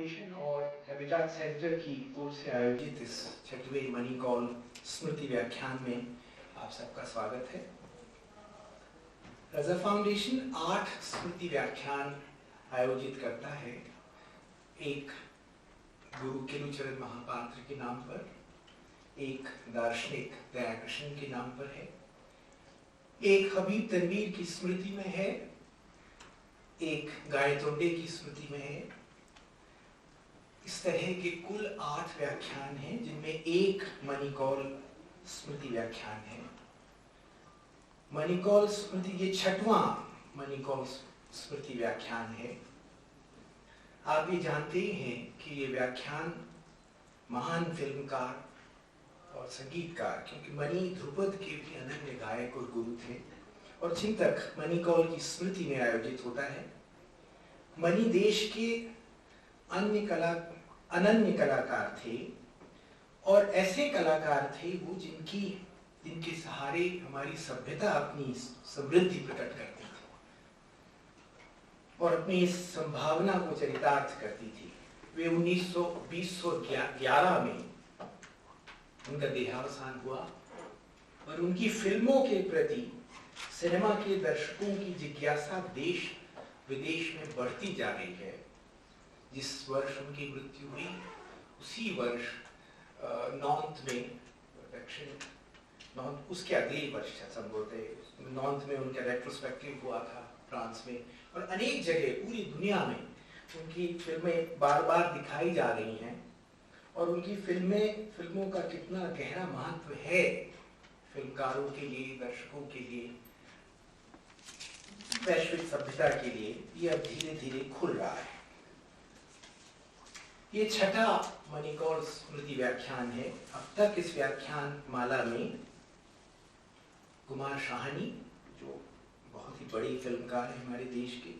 Foundation और habitat centre की ओर से आयोजित इस 6वें मणिकौल स्मृति व्याख्यान में आप सबका स्वागत है। रजा फाउंडेशन 8 स्मृति व्याख्यान आयोजित करता है। एक गुरु केलुचरण महापात्र के नाम पर, एक दार्शनिक दयाकृष्ण के नाम पर है, एक हबीब तनवीर की स्मृति में है, एक गायतोंडे की स्मृति में है। इस तरह के कुल 8 व्याख्यान हैं, जिनमें एक मणिकौल स्मृति व्याख्यान है। मणिकौल स्मृति ये 6वां मणिकौल स्मृति व्याख्यान है। आप ये जानते ही हैं कि ये व्याख्यान महान फिल्मकार और संगीतकार, क्योंकि मणि ध्रुपद के भी अनन्य गायक और गुरु थे, और चिंतक मणिकौल की स्मृति में आयोजित होता है। मणि देश के अनन्य कलाकार थे, और ऐसे कलाकार थे वो जिनके सहारे हमारी सभ्यता अपनी समृद्धि प्रकट करती थी और अपनी इस संभावना को चरितार्थ करती थी। वे 1911 में उनका देहावसान हुआ, और उनकी फिल्मों के प्रति सिनेमा के दर्शकों की जिज्ञासा देश विदेश में बढ़ती जा रही है। जिस वर्ष उनकी मृत्यु हुई, उसी वर्ष नॉर्थ में उसके अगले वर्ष संभवतः नॉर्थ में उनका रेट्रोस्पेक्टिव हुआ था फ्रांस में, और अनेक जगह पूरी दुनिया में उनकी फिल्में बार बार दिखाई जा रही हैं। और उनकी फिल्मों का कितना गहरा महत्व है फिल्मकारों के लिए, दर्शकों के लिए, वैश्विक सभ्यता के लिए, ये अब धीरे धीरे खुल रहा है। ये 6वां मणिकौल स्मृति व्याख्यान है। अब तक इस व्याख्यान माला में कुमार शाहनी, जो बहुत ही बड़ी फिल्मकार है हमारे देश के,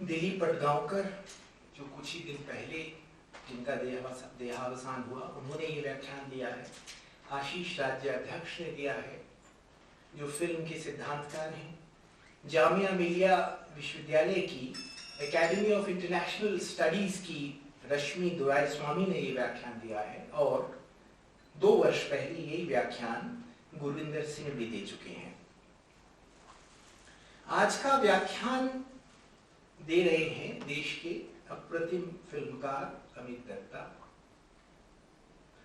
दिलीप पटगांवकर, जो कुछ ही दिन पहले जिनका देहावसान हुआ, उन्होंने ये व्याख्यान दिया है। आशीष राज्याध्यक्ष ने दिया है, जो फिल्म के सिद्धांतकार हैं। जामिया मिलिया विश्वविद्यालय की एकेडमी ऑफ इंटरनेशनल स्टडीज की रश्मि दुरायस्वामी ने ये व्याख्यान दिया है, और 2 वर्ष पहले यही व्याख्यान गुरविंदर सिंह भी दे चुके हैं। आज का व्याख्यान दे रहे हैं देश के अप्रतिम फिल्मकार अमित दत्ता।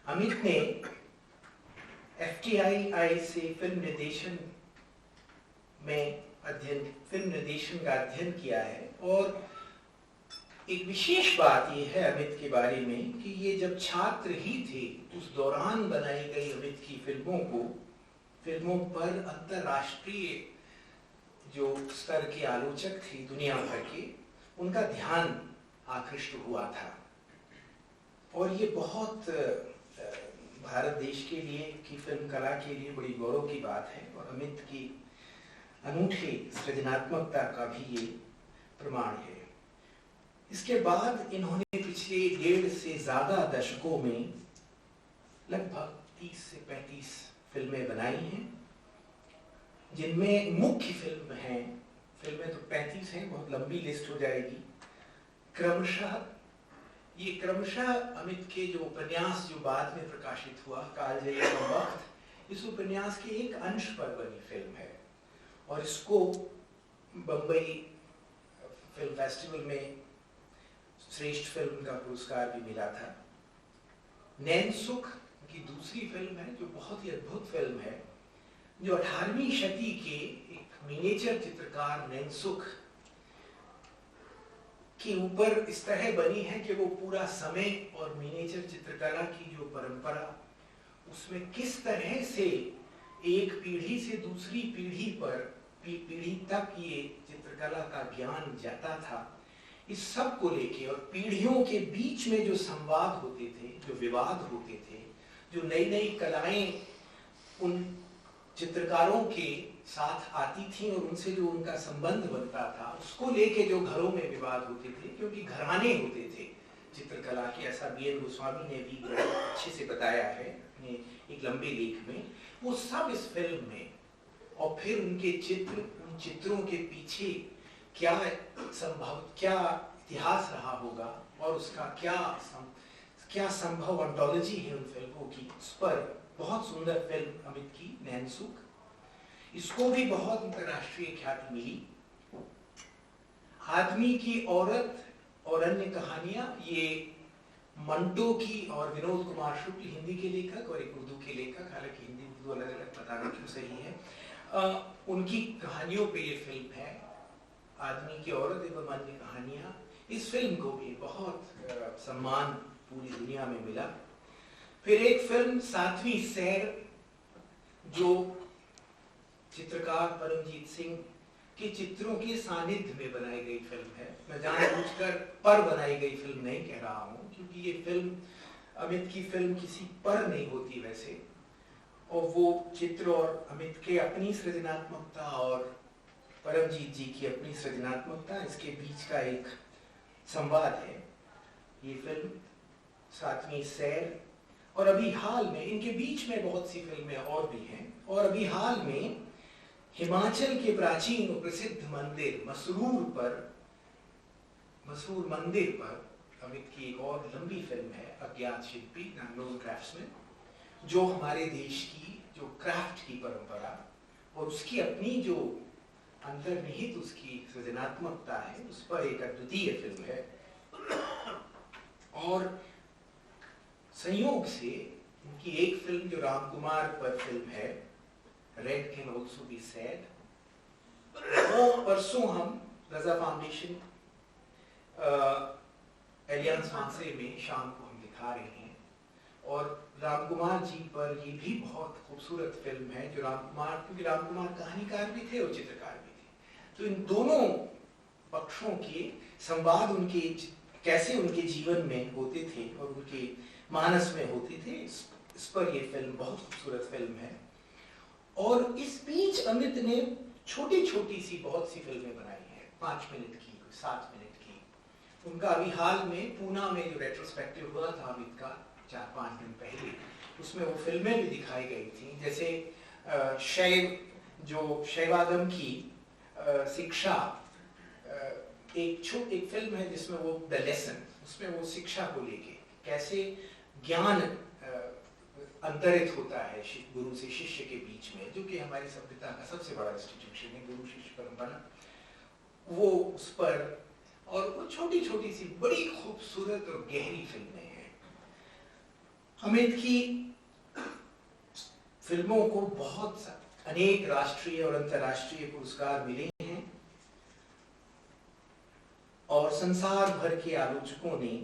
अमित ने FTII से फिल्म निर्देशन का अध्ययन किया है। और एक विशेष बात यह है अमित के बारे में कि ये जब छात्र ही थे, उस दौरान बनाई गई अमित की फिल्मों पर अंतरराष्ट्रीय जो स्तर के आलोचक थे दुनिया भर के, उनका ध्यान आकृष्ट हुआ था। और ये बहुत भारत देश के लिए की फिल्म कला के लिए बड़ी गौरव की बात है, और अमित की अनूठी सृजनात्मकता का भी ये प्रमाण है। इसके बाद इन्होंने पिछले 1.5 से ज्यादा दशकों में लगभग 30 से 35 फिल्में बनाई हैं, जिनमें मुख्य फिल्में तो 35 हैं, बहुत लंबी लिस्ट हो जाएगी। क्रमशः अमित के जो उपन्यास जो बाद में प्रकाशित हुआ, कालजयी का वक्त, इस उपन्यास के एक अंश पर बनी फिल्म है, और इसको बम्बई फिल्म फेस्टिवल में श्रेष्ठ फिल्म का पुरस्कार भी मिला था। नैनसुख की दूसरी फिल्म है, जो बहुत ही अद्भुत फिल्म है, जो 18वीं शती के एक मिनिएचर चित्रकार नैनसुख के ऊपर इस तरह बनी है कि वो पूरा समय और मिनिएचर चित्रकला की जो परंपरा, उसमें किस तरह से एक पीढ़ी से दूसरी पीढ़ी तक ये चित्रकला का ज्ञान जाता था, इस सब को लेके, और पीढ़ियों के बीच में जो संवाद होते थे, जो विवाद होते थे, जो नई नई कलाएं उन चित्रकारों के साथ आती थी और उनसे जो उनका संबंध बनता था, उसको लेके जो घरों में विवाद होते थे, क्योंकि घराने होते थे चित्रकला के, ऐसा BN गोस्वामी ने भी अच्छे से बताया है अपने एक लंबे लेख में। वो सब इस फिल्म में, और फिर उन चित्रों के पीछे क्या इतिहास रहा होगा और उसका क्या संभव ऑन्टोलॉजी है उन फिल्मों की, उस पर बहुत सुंदर फिल्म अमित की नैनसुख, इसको भी बहुत अंतर्राष्ट्रीय ख्याति मिली। आदमी की औरत और अन्य कहानियां, ये मंटो की और विनोद कुमार शुक्ल हिंदी के लेखक और एक उर्दू के लेखक, हालांकि हिंदी उर्दू अलग अलग पता नहीं क्यों सही है, उनकी कहानियों पे ये फिल्म है, आदमी की औरत एवं अन्य कहानियां। इस फिल्म को भी बहुत सम्मान पूरी दुनिया में मिला। फिर एक फिल्म सातवीं सैर, जो चित्रकार परमजीत सिंह के चित्रों के सानिध्य में बनाई गई फिल्म है। मैं जानबूझकर पर बनाई गई फिल्म नहीं कह रहा हूँ, क्योंकि ये फिल्म, अमित की फिल्म किसी पर नहीं होती वैसे, और वो चित्र और अमित के अपनी सृजनात्मकता और परमजीत जी की अपनी सृजनात्मकता, इसके बीच का एक संवाद है ये फिल्म सातवीं सैर। और अभी हाल में इनके बीच में बहुत सी फिल्में और भी हैं, और अभी हाल में हिमाचल के प्राचीन और प्रसिद्ध मंदिर मसूर मंदिर पर अमित की एक और लंबी फिल्म है, अज्ञात शिल्पी, अननोन क्राफ्ट्समैन, जो हमारे देश की जो क्राफ्ट की परंपरा और उसकी अपनी जो अंतर्निहित उसकी सृजनात्मकता है, उस पर एक अद्वितीय फिल्म है। और संयोग से उनकी एक फिल्म जो रामकुमार पर फिल्म है, red can also be sad, वो परसों हम रजा फाउंडेशन एलियंस फ्रांसे में शाम को हम दिखा रहे हैं। और रामकुमार जी पर ये भी बहुत खूबसूरत फिल्म है, जो रामकुमार, क्योंकि रामकुमार कहानीकार भी थे और चित्रकार भी थे, तो इन दोनों पक्षों के संवाद, उनके कैसे उनके जीवन में होते थे और उनके मानस में होते थे, इस पर ये फिल्म बहुत खूबसूरत फिल्म है। और इस बीच अमित ने छोटी छोटी सी बहुत सी फिल्में बनाई हैं, 5 मिनट की, 7 मिनट की। उनका अभी हाल में पूना में जो रेट्रोस्पेक्टिव हुआ था अमित का 4-5 दिन पहले, उसमें वो फिल्में भी दिखाई गई थी, जैसे शैवागम की शिक्षा, एक फिल्म है जिसमें वो द लेसन, उसमें वो शिक्षा को लेके कैसे ज्ञान अंतरित होता है गुरु से शिष्य के बीच में, जो कि हमारी सभ्यता का सबसे बड़ा इंस्टीट्यूशन है, गुरु शिष्य परंपरा, वो उस पर, और वो छोटी छोटी सी बड़ी खूबसूरत और गहरी फिल्में हैं। अमित की फिल्मों को बहुत अनेक राष्ट्रीय और अंतर्राष्ट्रीय पुरस्कार मिले हैं, और संसार भर के आलोचकों ने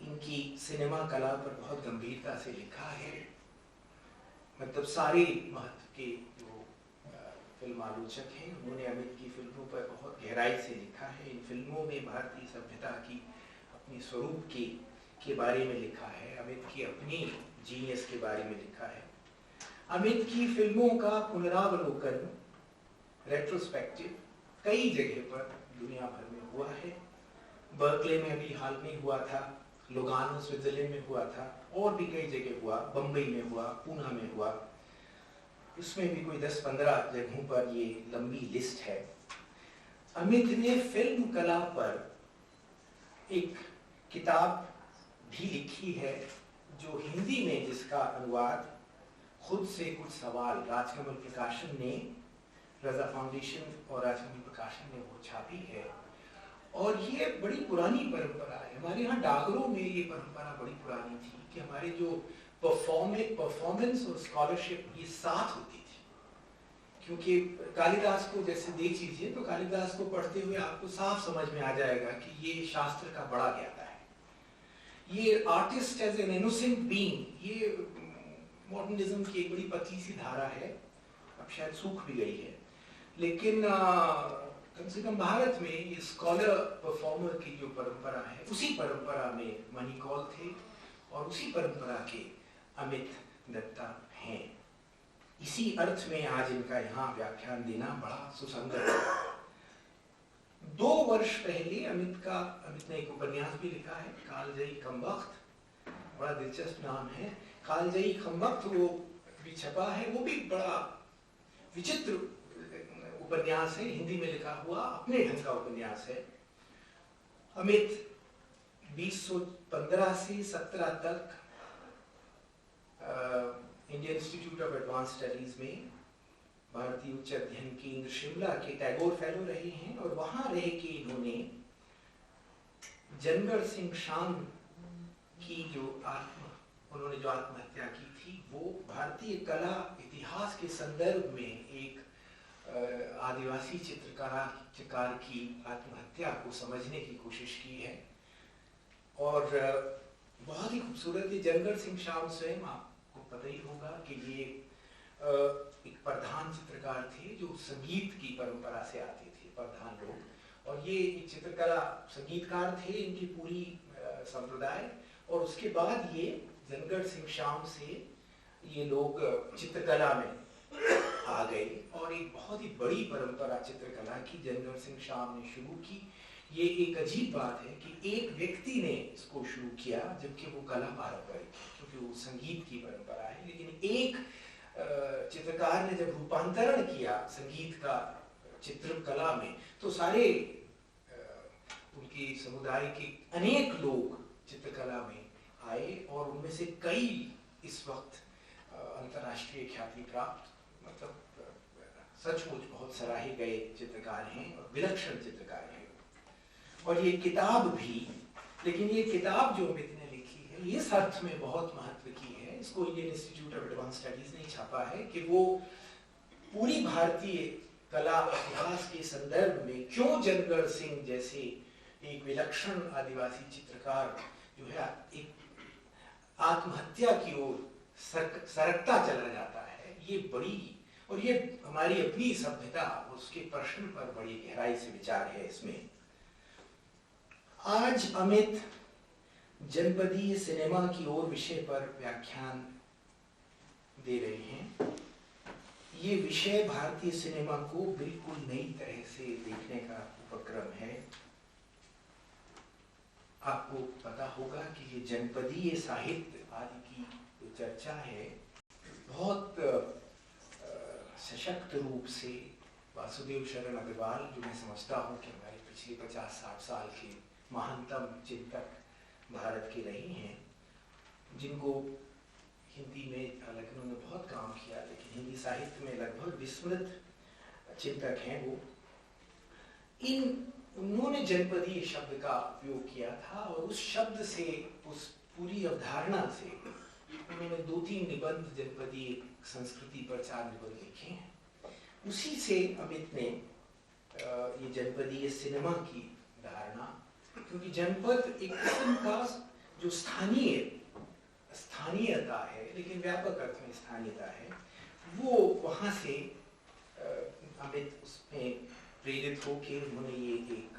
इनकी सिनेमा कला पर बहुत गंभीरता से लिखा है। मतलब सारे महत्व के जो फिल्म आलोचक हैं, उन्होंने अमित की फिल्मों पर बहुत गहराई से लिखा है। इन फिल्मों में भारतीय सभ्यता की अपने स्वरूप के बारे में लिखा है, अमित की अपनी जीनियस के बारे में लिखा है। अमित की फिल्मों का पुनरावलोकन, रेट्रोस्पेक्टिव, कई जगह पर दुनिया भर में हुआ है। बर्कले में अभी हाल में हुआ था, लुगानो स्विट्जरलैंड में हुआ था, और भी कई जगह हुआ, बम्बई में हुआ, पूना में हुआ, उसमें भी कोई 10-15 जगहों पर ये लंबी लिस्ट है। अमित ने फिल्म कला पर एक किताब भी लिखी है, जो हिंदी में, जिसका अनुवाद खुद से कुछ सवाल राजकमल प्रकाशन ने, रजा फाउंडेशन और राजकमल प्रकाशन ने वो छापी है। और ये बड़ी पुरानी परंपरा है, हमारे यहाँ डागरों में ये परंपरा बड़ी पुरानी थी कि हमारे जो परफॉर्मेंस और स्कॉलरशिप ये साथ होती थी। क्योंकि कालिदास को जैसे देख लीजिए, तो कालिदास को पढ़ते हुए आपको साफ समझ में आ जाएगा कि ये शास्त्र का बड़ा ज्ञाता है, ये artist as an innocent being, ये मॉडर्निज्म की एक बड़ी पतली सी धारा है, अब शायद सूख भी गई है, लेकिन कम से कम भारत में ये स्कॉलर परफॉर्मर की जो परंपरा है, उसी परंपरा में मणिकौल थे और उसी परंपरा के अमित दत्ता हैं। इसी अर्थ में आज इनका यहाँ व्याख्यान देना बड़ा सुसंगत है। 2 वर्ष पहले अमित ने एक उपन्यास भी लिखा है, कालजयी कमबख्त, बड़ा दिलचस्प नाम है, कालजयी कमबख्त, वो भी छपा है, वो भी बड़ा विचित्र उपन्यास है, हिंदी में लिखा हुआ अपने ढंग का उपन्यास है। अमित 2015 से 17 तक Indian institute of advance studies में भारतीय उच्च अध्ययन केंद्र शिमला के टैगोर फेलो रहे हैं, और वहां रह के इन्होंने जनगढ़ सिंह शाम की उन्होंने जो आत्महत्या की थी, वो भारतीय कला इतिहास के संदर्भ में एक आदिवासी चित्रकार की आत्महत्या को समझने की कोशिश की है। और बहुत ही खूबसूरत है। जनगढ़ सिंह शाम स्वयं आपको पता ही होगा कि ये एक प्रधान चित्रकार थे जो संगीत की परंपरा से आते थे, प्रधान लोग, और ये एक चित्रकला संगीतकार थे, इनकी पूरी संप्रदाय। और उसके बाद ये जनगढ़ सिंह शाम से ये लोग चित्रकला में आ गए, और एक बहुत ही बड़ी परंपरा चित्रकला की जनगढ़ सिंह शाम ने शुरू की। ये एक अजीब बात है कि एक व्यक्ति ने इसको शुरू किया, जबकि वो कला पारंपरिक है, क्योंकि वो संगीत की परंपरा है। लेकिन एक चित्रकार ने जब रूपांतरण किया संगीत का चित्रकला में, तो सारे उनके समुदाय के अनेक लोग चित्रकला में आए, और उनमें से कई इस वक्त अंतर्राष्ट्रीय ख्याति प्राप्त, मतलब सचमुच बहुत सराहे गए चित्रकार हैं और विलक्षण चित्रकार हैं। और ये किताब भी, लेकिन ये किताब जो अमित ने लिखी है, ये इस अर्थ में बहुत महत्व की है, इसको Indian institute of advance studies ने छापा है कि वो पूरी भारतीय कला इतिहास के संदर्भ में क्यों जनगढ़ सिंह जैसे एक विलक्षण आदिवासी चित्रकार जो है एक आत्महत्या की ओर सरकता चला जाता है। ये बड़ी, और ये हमारी अपनी सभ्यता, उसके प्रश्न पर बड़ी गहराई से विचार है इसमें। आज अमित जनपदीय सिनेमा की ओर विषय पर व्याख्यान दे रहे हैं। ये विषय भारतीय सिनेमा को बिल्कुल नई तरह से देखने का उपक्रम है। आपको पता होगा कि ये जनपदीय साहित्य आदि की जो चर्चा है, बहुत सशक्त रूप से वासुदेव शरण अग्रवाल, जो मैं समझता हूँ कि हमारे पिछले 50-60 साल के महानतम चिंतक भारत के रहे हैं, जिनको हिंदी में, हालांकि उन्होंने बहुत काम किया, लेकिन हिंदी साहित्य में लगभग विस्मृत चिंतक हैं वो। उन्होंने जनपदीय शब्द का उपयोग किया था, और उस शब्द से, उस पूरी अवधारणा से उन्होंने 2-3 निबंध जनपदीय संस्कृति पर 4 निबंध लिखे हैं। उसी से अमित ने ये जनपदीय सिनेमा की धारणा, क्योंकि जनपद एक किस्म का जो स्थानीयता है, लेकिन व्यापक अर्थ में स्थानीयता है, वो वहाँ से अमित उसमें प्रेरित होकर उन्होंने ये एक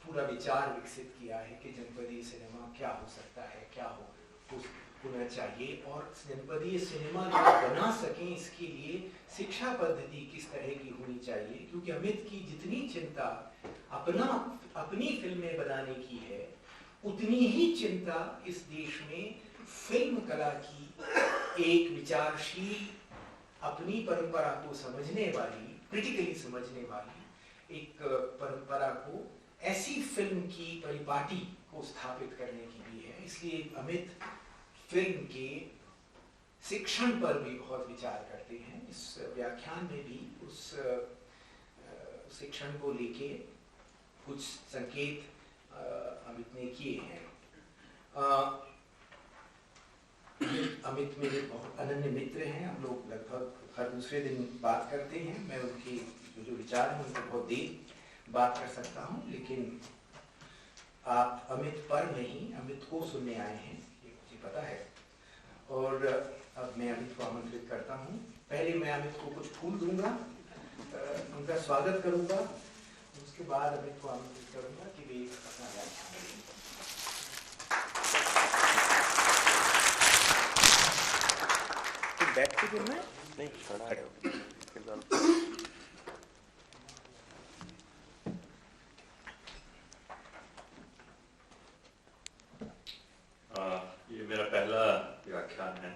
पूरा विचार विकसित किया है कि जनपदीय सिनेमा क्या हो सकता है, क्या होना चाहिए, और जनपदीय सिनेमा जो बना सकें इसके लिए शिक्षा पद्धति किस तरह की होनी चाहिए। क्योंकि अमित की जितनी चिंता अपनी फिल्में बनाने की है, उतनी ही चिंता इस देश में फिल्म कला की एक विचारशील, अपनी परंपरा को समझने वाली, क्रिटिकली समझने वाली एक परंपरा को, ऐसी फिल्म की परिपाटी को स्थापित करने की भी है। इसलिए अमित फिल्म के शिक्षण पर भी बहुत विचार करते हैं। इस व्याख्यान में भी उस शिक्षण को लेके कुछ संकेत अमित ने किए हैं। अमित मेरे बहुत अनन्य मित्र हैं, हम लोग लगभग हर दूसरे दिन बात करते हैं। मैं उनके जो विचार हैं उन पर बहुत देर बात कर सकता हूँ, लेकिन आप अमित पर नहीं, अमित को सुनने आए हैं, ये मुझे पता है। और अब मैं अमित को आमंत्रित करता हूँ। पहले मैं अमित को कुछ फूल दूंगा, उनका स्वागत करूंगा, उसके बाद अमित को आमंत्रित करूंगा कि वे अपना व्याख्यान दें। बैठ के बोलना है? नहीं, खड़ा है। ये मेरा पहला व्याख्यान है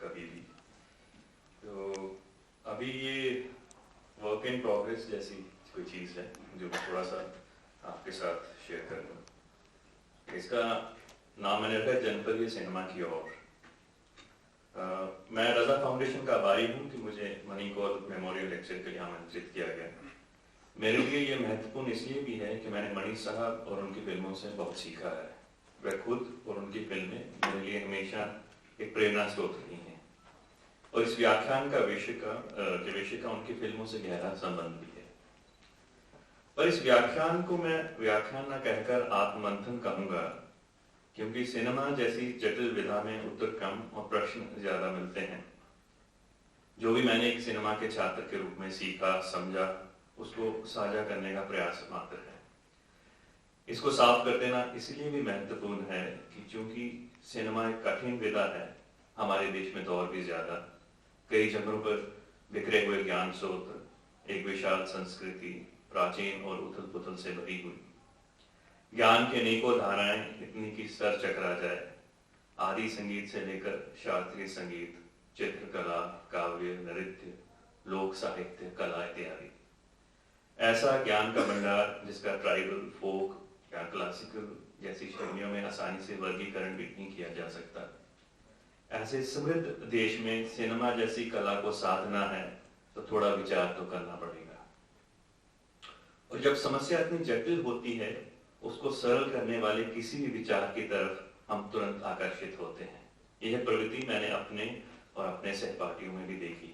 कभी भी, तो अभी ये वर्क इन प्रोग्रेस जैसी कोई चीज़ है जो मैं थोड़ा सा आपके साथ शेयर करूँगा। इसका नाम मैंने रखा है जनपदीय सिनेमा की ओर। मैं रजा फाउंडेशन का आभारी हूँ कि मुझे मनी कौल मेमोरियल लेक्चर के लिए आमंत्रित किया गया। मेरे लिए ये महत्वपूर्ण इसलिए भी है कि मैंने मणि साहब और उनकी फिल्मों से बहुत सीखा है। वह खुद और उनकी फिल्में मेरे लिए हमेशा एक प्रेरणा स्रोत रही हैं और इस व्याख्यान का विषय का उनकी फिल्मों से गहरा संबंध भी है। पर इस व्याख्यान को मैं व्याख्यान न कहकर आत्ममंथन कहूँगा, क्योंकि सिनेमा जैसी जटिल विधा में उत्तर कम और प्रश्न ज्यादा मिलते हैं। जो भी मैंने एक सिनेमा के छात्र के रूप में सीखा समझा, उसको साझा करने का प्रयास मात्र है। इसको साफ कर देना इसलिए भी महत्वपूर्ण है कि चूंकि सिनेमा एक कठिन विधा है, हमारे देश में दौर भी ज्यादा, कई जगहों पर बिखरे हुए ज्ञान स्रोत, एक विशाल संस्कृति प्राचीन और उथल पुथल से भरी हुई, ज्ञान के अनेकों धाराएं इतनी की सर चकरा जाए, आदि संगीत से लेकर शास्त्रीय संगीत, चित्रकला, काव्य, नृत्य, लोक साहित्य, कला इत्यादि। ऐसा ज्ञान का भंडार जिसका ट्राइबल, फोक या क्लासिकल जैसी श्रेणियों में आसानी से वर्गीकरण भी नहीं किया जा सकता। ऐसे समृद्ध देश में सिनेमा जैसी कला को साधना है तो थोड़ा विचार तो करना पड़ेगा। और जब समस्या इतनी जटिल होती है, उसको सरल करने वाले किसी भी विचार की तरफ हम तुरंत आकर्षित होते हैं। यह प्रवृत्ति मैंने अपने और अपने सहपाठियों में भी देखी।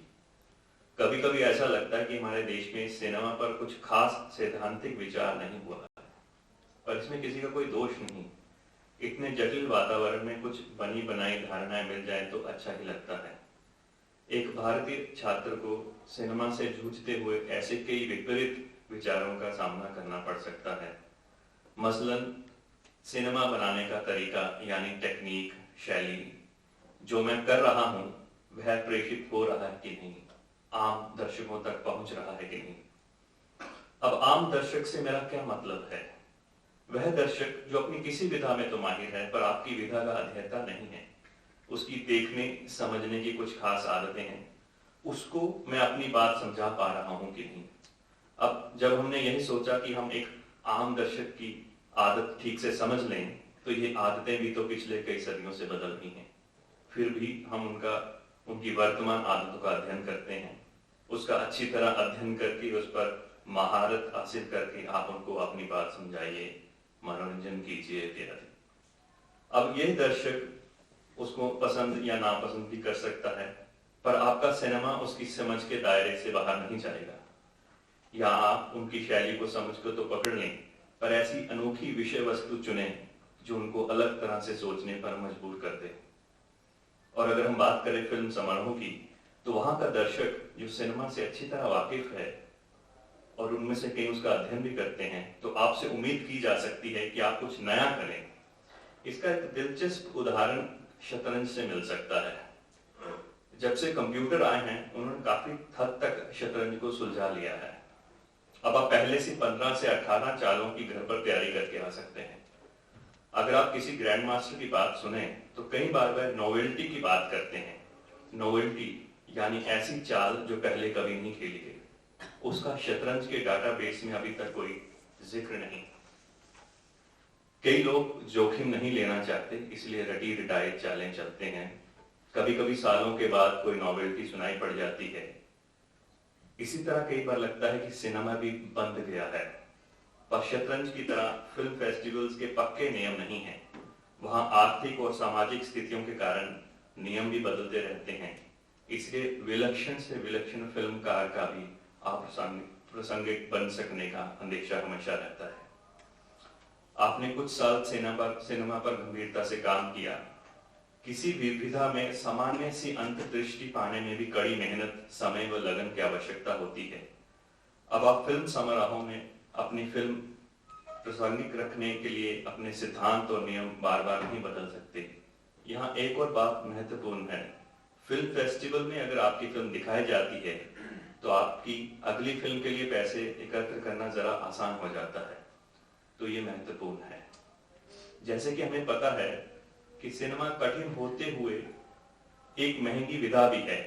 कभी कभी ऐसा लगता है कि हमारे देश में सिनेमा पर कुछ खास सैद्धांतिक विचार नहीं हुआ है, पर इसमें किसी का कोई दोष नहीं। इतने जटिल वातावरण में कुछ बनी बनाई धारणाएं मिल जाए तो अच्छा ही लगता है। एक भारतीय छात्र को सिनेमा से जूझते हुए ऐसे कई विपरीत विचारों का सामना करना पड़ सकता है। मसलन सिनेमा बनाने का तरीका यानी टेक्निक, शैली, जो मैं कर रहा हूं वह प्रेषित हो रहा है कि नहीं, आम दर्शकों तक पहुंच रहा है कि नहीं। अब आम दर्शक से मेरा क्या मतलब है? वह दर्शक जो अपनी किसी विधा में तो माहिर है पर आपकी विधा का अध्येता नहीं है, उसकी देखने समझने की कुछ खास आदतें हैं, उसको मैं अपनी बात समझा पा रहा हूं कि नहीं। अब जब हमने यही सोचा कि हम एक आम दर्शक की आदत ठीक से समझ लें, तो ये आदतें भी तो पिछले कई सदियों से बदल रही हैं। फिर भी हम उनकी वर्तमान आदतों का अध्ययन करते हैं, उसका अच्छी तरह अध्ययन करके उस पर महारत हासिल करके आप उनको अपनी बात समझाइए, मनोरंजन कीजिए इत्यादि। अब यह दर्शक उसको पसंद या नापसंद भी कर सकता है, पर आपका सिनेमा उसकी समझ के दायरे से बाहर नहीं जाएगा। या आप उनकी शैली को समझ को तो पकड़ लें, पर ऐसी अनोखी विषय वस्तु चुने जो उनको अलग तरह से सोचने पर मजबूर कर दे। और अगर हम बात करें फिल्म समारोह की, तो वहां का दर्शक जो सिनेमा से अच्छी तरह वाकिफ है और उनमें से कई उसका अध्ययन भी करते हैं, तो आपसे उम्मीद की जा सकती है कि आप कुछ नया करें। इसका एक दिलचस्प उदाहरण शतरंज से मिल सकता है। जब से कंप्यूटर आए हैं, उन्होंने काफी हद तक शतरंज को सुलझा लिया है। अब आप पहले से 15 से 18 चालों की घर पर तैयारी करके आ सकते हैं। अगर आप किसी ग्रैंड मास्टर की बात सुने तो कई बार वह नोवेल्टी की बात करते हैं। नोवेल्टी यानी ऐसी चाल जो पहले कभी नहीं खेली गई, उसका शतरंज के डाटाबेस में अभी तक कोई जिक्र नहीं। कई लोग जोखिम नहीं लेना चाहते, इसलिए रटी रिटाई चालें चलते हैं। कभी कभी सालों के बाद कोई नोवेल्टी सुनाई पड़ जाती है। इसी तरह कई बार लगता है कि सिनेमा भी बंद गया है। पर शतरंज की तरह फिल्म फेस्टिवल्स के पक्के नियम नहीं हैं। वहां आर्थिक और सामाजिक स्थितियों के कारण नियम भी बदलते रहते हैं। इसलिए विलक्षण से विलक्षण फिल्मकार का भी अप्रासंगिक बन सकने का अंदेशा हमेशा रहता है। आपने कुछ साल सिनेमा पर गंभीरता से काम किया। किसी भी विधा में सामान्य सी अंतर्दृष्टि पाने में भी कड़ी मेहनत, समय व लगन की आवश्यकता होती है। अब आप फिल्म समारोहों में अपनी फिल्म प्रासंगिक रखने के लिए अपने सिद्धांत और नियम बार बार नहीं बदल सकते। यहाँ एक और बात महत्वपूर्ण है। फिल्म फेस्टिवल में अगर आपकी फिल्म दिखाई जाती है तो आपकी अगली फिल्म के लिए पैसे एकत्र करना जरा आसान हो जाता है। तो ये महत्वपूर्ण है। जैसे कि हमें पता है कि सिनेमा कठिन होते हुए एक महंगी विधा भी है।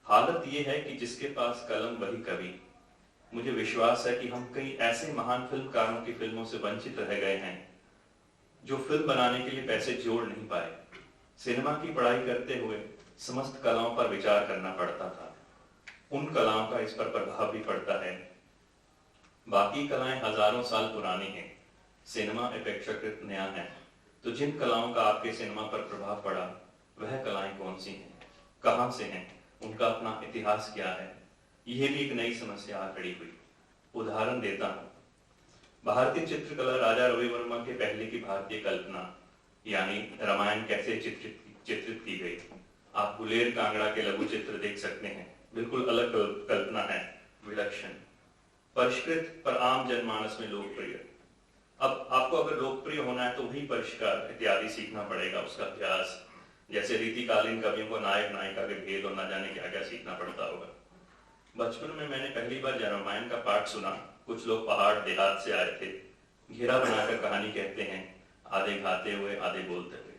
हालत यह है कि जिसके पास कलम वही कवि। मुझे विश्वास है कि हम कई ऐसे महान फिल्मकारों की फिल्मों से वंचित रह गए हैं जो फिल्म बनाने के लिए पैसे जोड़ नहीं पाए। सिनेमा की पढ़ाई करते हुए समस्त कलाओं पर विचार करना पड़ता था। उन कलाओं का इस पर प्रभाव भी पड़ता है। बाकी कलाएं हजारों साल पुरानी हैं, सिनेमा अपेक्षाकृत नया है। तो जिन कलाओं का आपके सिनेमा पर प्रभाव पड़ा वह कलाएं कौन सी हैं, कहां से हैं, उनका अपना इतिहास क्या है, यह भी एक नई समस्या खड़ी हुई। उदाहरण देता हूं, भारतीय चित्रकला राजा रवि वर्मा के पहले की भारतीय कल्पना यानी रामायण कैसे चित्रित की गई। आप गुलेर कांगड़ा के लघु चित्र देख सकते हैं, बिल्कुल अलग कल्पना है, विलक्षण, परिष्कृत पर आम जनमानस में लोकप्रिय। अब आपको अगर लोकप्रिय होना है तो वही परिष्कार इत्यादि सीखना पड़ेगा, उसका अभ्यास, जैसे रीतिकालीन कवियों को नायक नायिका के भेद और न जाने क्या क्या सीखना पड़ता होगा। बचपन में मैंने पहली बार रामायण का पाठ सुना। कुछ लोग पहाड़ देहात से आए थे, घेरा बनाकर कहानी कहते हैं, आधे गाते हुए आधे बोलते हुए।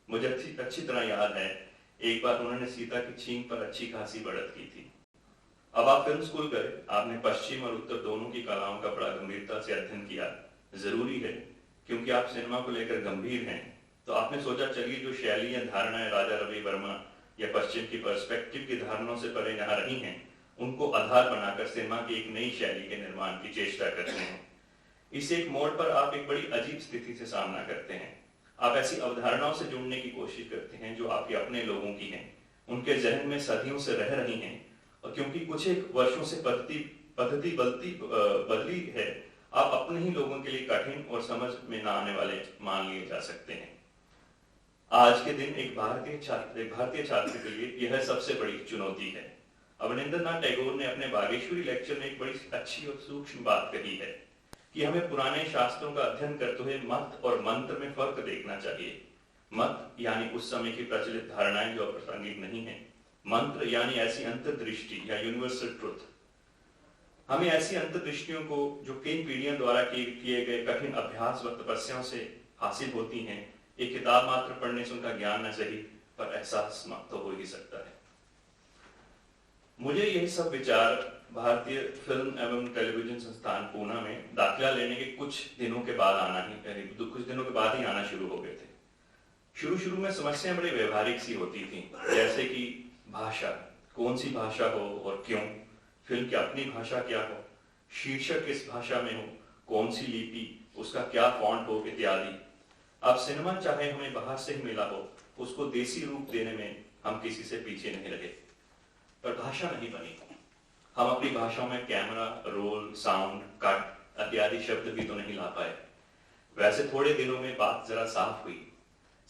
मुझे अच्छी तरह याद है, एक बार उन्होंने सीता की छींक पर अच्छी खासी बढ़त की थी। अब आप फिल्म स्कूल गए, आपने पश्चिम और उत्तर दोनों की कलाओं का बड़ा गंभीरता से अध्ययन किया। जरूरी है, क्योंकि आप सिनेमा को लेकर गंभीर हैं। तो आपने सोचा चलिए जो शैली या धारणाएं राजा रवि वर्मा या पश्चिम की पर्सपेक्टिव की धारणाओं से परे यहाँ रही हैं, उनको आधार बनाकर सिनेमा की एक नई शैली के निर्माण की चेष्टा करते हैं। इस एक मोड़ पर आप एक बड़ी अजीब स्थिति से सामना करते हैं। आप ऐसी अवधारणाओं से जुड़ने की कोशिश करते हैं जो आपके अपने लोगों की हैं, उनके जहन में सदियों से रह रही हैं, और क्योंकि कुछ एक वर्षों से पद्धति बदली है, आप अपने ही लोगों के लिए कठिन और समझ में न आने वाले मान लिए जा सकते हैं। आज के दिन एक भारतीय छात्र के लिए यह सबसे बड़ी चुनौती है। अवनिंद्रनाथ टैगोर ने अपने बागेश्वरी लेक्चर में एक बड़ी अच्छी और सूक्ष्म बात कही है कि हमें पुराने शास्त्रों का अध्ययन करते हुए मत और मंत्र में फर्क देखना चाहिए। मत यानी उस समय की प्रचलित धारणाएं जो प्रासंगिक नहीं है, मंत्र यानी ऐसी अंतर्दृष्टि या यूनिवर्सल ट्रुथ। हमें ऐसी अंतर्दृष्टियों को जो कई पीढ़ियों द्वारा किए गए कठिन अभ्यास व तपस्याओं से हासिल होती हैं, एक किताब मात्र पढ़ने से उनका ज्ञान न सही पर एहसास तो हो ही सकता है। मुझे यही सब विचार भारतीय फिल्म एवं टेलीविजन संस्थान पूना में दाखिला लेने के कुछ दिनों के बाद ही आना शुरू हो गए थे। शुरू में समस्याएं बड़ी व्यवहारिक सी होती थी, जैसे कि भाषा, कौन सी भाषा हो और क्यों, फिल्म की अपनी भाषा क्या हो, शीर्षक किस भाषा में हो, कौन सी लिपि, उसका क्या फॉन्ट हो इत्यादि। अब सिनेमा चाहे हमें बाहर से ही मिला हो, उसको देसी रूप देने में हम किसी से पीछे नहीं रहे, पर भाषा नहीं बनी। हम अपनी भाषाओं में कैमरा, रोल, साउंड, कट इत्यादि शब्द भी तो नहीं ला पाए। वैसे थोड़े दिनों में बात जरा साफ हुई।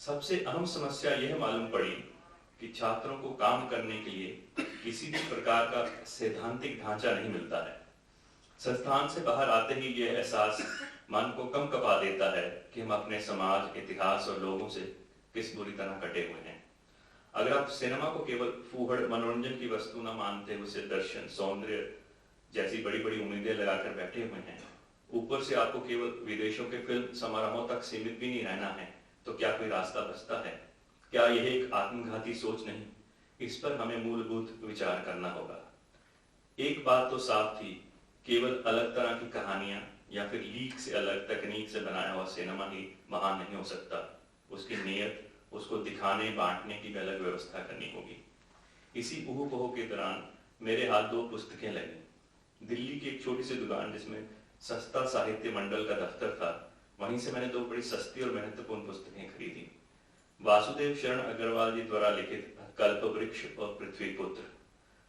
सबसे अहम समस्या यह मालूम पड़ी कि छात्रों को काम करने के लिए किसी भी प्रकार का सैद्धांतिक ढांचा नहीं मिलता है। संस्थान से बाहर आते ही यह एहसास मन को कम कपा देता है कि हम अपने समाज, इतिहास और लोगों से किस बुरी तरह कटे हुए हैं। अगर आप सिनेमा को केवल फूहड़ मनोरंजन की वस्तु न मानते हुए उसे दर्शन, सौंदर्य जैसी बड़ी बड़ी उम्मीदें लगाकर बैठे हुए हैं, ऊपर से आपको केवल विदेशों के फिल्म समारोहों तक सीमित भी नहीं रहना है, तो क्या कोई रास्ता बचता है? क्या यह एक आत्मघाती सोच नहीं? इस पर हमें मूलभूत विचार करना होगा। एक बात तो साफ थी, केवल अलग तरह की कहानियां या फिर लीक से अलग तकनीक से बनाया हुआ सिनेमा ही महान नहीं हो सकता। उसकी नीयत, उसको दिखाने बांटने की भी अलग व्यवस्था करनी होगी। इसी ऊह-पोह के दौरान मेरे हाथ 2 पुस्तकें लगी। दिल्ली की एक छोटी सी दुकान जिसमें सस्ता साहित्य मंडल का दफ्तर था, वहीं से मैंने 2 बड़ी सस्ती और महत्वपूर्ण पुस्तकें खरीदी। वासुदेव शरण अग्रवाल जी द्वारा लिखित कल्पवृक्ष और पृथ्वीपुत्र।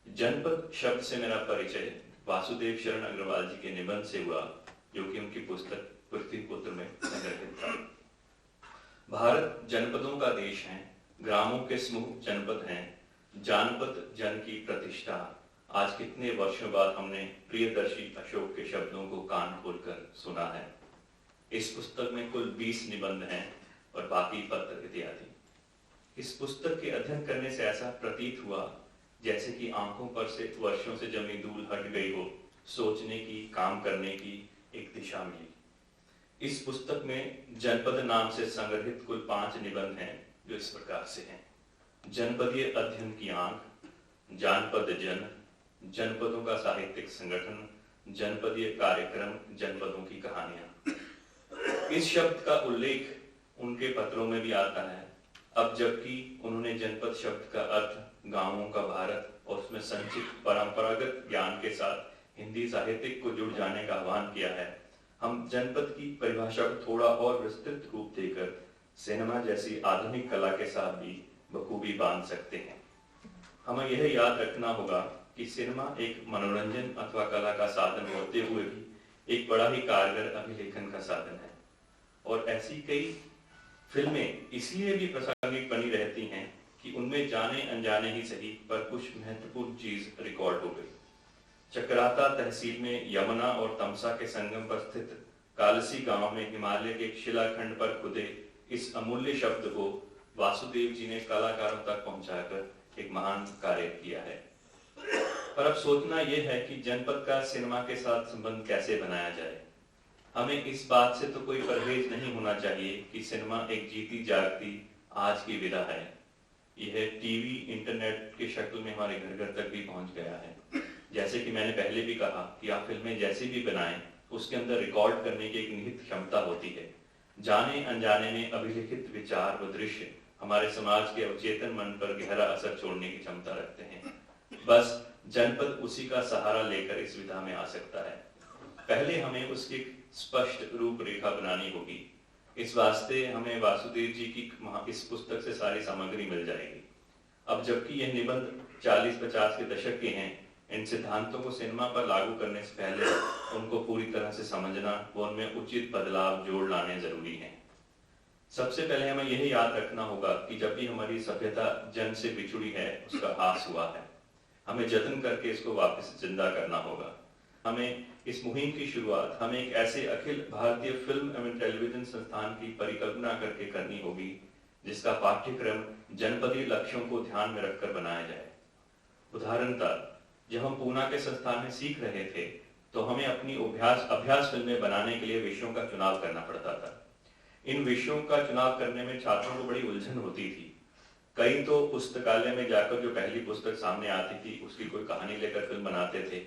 जनपद शब्द से मेरा परिचय वासुदेव शरण अग्रवाल जी के निबंध से हुआ, जो कि उनकी पुस्तक पृथ्वीपुत्र में संग्रहित था। भारत जनपदों का देश है, ग्रामों के समूह जनपद हैं, जानपद जन की प्रतिष्ठा। आज कितने वर्षों बाद हमने प्रियदर्शी अशोक के शब्दों को कान खोलकर सुना है। इस पुस्तक में कुल 20 निबंध हैं और बाकी पत्र इत्यादि। इस पुस्तक के अध्ययन करने से ऐसा प्रतीत हुआ जैसे कि आंखों पर से वर्षों से जमी धूल हट गई हो, सोचने की, काम करने की एक दिशा मिली। इस पुस्तक में जनपद नाम से संग्रहित कुल 5 निबंध हैं, जो इस प्रकार से हैं। जनपदीय अध्ययन की आंख, जानपद जन, जनपदों का साहित्यिक संगठन, जनपदीय कार्यक्रम, जनपदों की कहानियां। इस शब्द का उल्लेख उनके पत्रों में भी आता है। अब जबकि उन्होंने जनपद शब्द का अर्थ गांवों का भारत और उसमें संचित परंपरागत ज्ञान के साथ हिंदी साहित्यिक को जुड़ जाने का आह्वान किया है, हम जनपद की परिभाषा को थोड़ा और विस्तृत रूप देकर सिनेमा जैसी आधुनिक कला के साथ भी बखूबी बांध सकते हैं। हमें यह याद रखना होगा कि सिनेमा एक मनोरंजन अथवा कला का साधन होते हुए भी एक बड़ा ही कारगर अभिलेखन का साधन है, और ऐसी कई फिल्में इसलिए भी प्रासंगिक बनी रहती हैं कि उनमें जाने अनजाने ही सही पर कुछ महत्वपूर्ण चीज रिकॉर्ड हो गई। चक्राता तहसील में यमुना और तमसा के संगम पर स्थित कालसी गांव में हिमालय के शिलाखंड पर खुदे इस अमूल्य शब्द को वासुदेव जी ने कलाकारों तक पहुंचाकर एक महान कार्य किया है। पर अब सोचना यह है कि जनपद का सिनेमा के साथ संबंध कैसे बनाया जाए। हमें इस बात से तो कोई परहेज नहीं होना चाहिए कि सिनेमा एक जीती जागती आज की विधा है। यह टीवी, इंटरनेट की शक्ल में हमारे घर घर तक भी पहुंच गया है। जैसे कि मैंने पहले भी कहा कि आप फिल्में जैसी भी बनाएं, उसके अंदर रिकॉर्ड करने की एक निहित क्षमता होती है। जाने अनजाने में अभिलिखित विचार व दृश्य हमारे समाज के अवचेतन मन पर गहरा असर छोड़ने की क्षमता रखते हैं। बस जनपद उसी का सहारा लेकर इस विधा में आ सकता है। पहले हमें उसकी स्पष्ट रूपरेखा बनानी होगी। इस वास्ते हमें वासुदेव जी की इस पुस्तक से सारी सामग्री मिल जाएगी। अब जबकि यह निबंध 40-50 के दशक के हैं, इन सिद्धांतों को सिनेमा पर लागू करने से पहले उनको पूरी तरह से समझना व उनमें उचित बदलाव जोड़ लाने जरूरी है। सबसे पहले हमें यही याद रखना होगा कि जब भी हमारी सभ्यता जन से बिछुड़ी है, उसका हास हुआ है, हमें जतन करके इसको वापस जिंदा करना होगा। हमें इस मुहिम की शुरुआत हमें एक ऐसे अखिल भारतीय फिल्म एवं टेलीविजन संस्थान की परिकल्पना करके करनी होगी जिसका पाठ्यक्रम जनपदीय लक्ष्यों को ध्यान में रखकर बनाया जाए। उदाहरणतः जब हम पूना के संस्थान में सीख रहे थे तो हमें अपनी अभ्यास फिल्में बनाने के लिए विषयों का चुनाव करना पड़ता था। इन विषयों का चुनाव करने में छात्रों को बड़ी उलझन होती थी। कई तो पुस्तकालय में जाकर जो पहली पुस्तक सामने आती थी उसकी कोई कहानी लेकर फिल्म बनाते थे,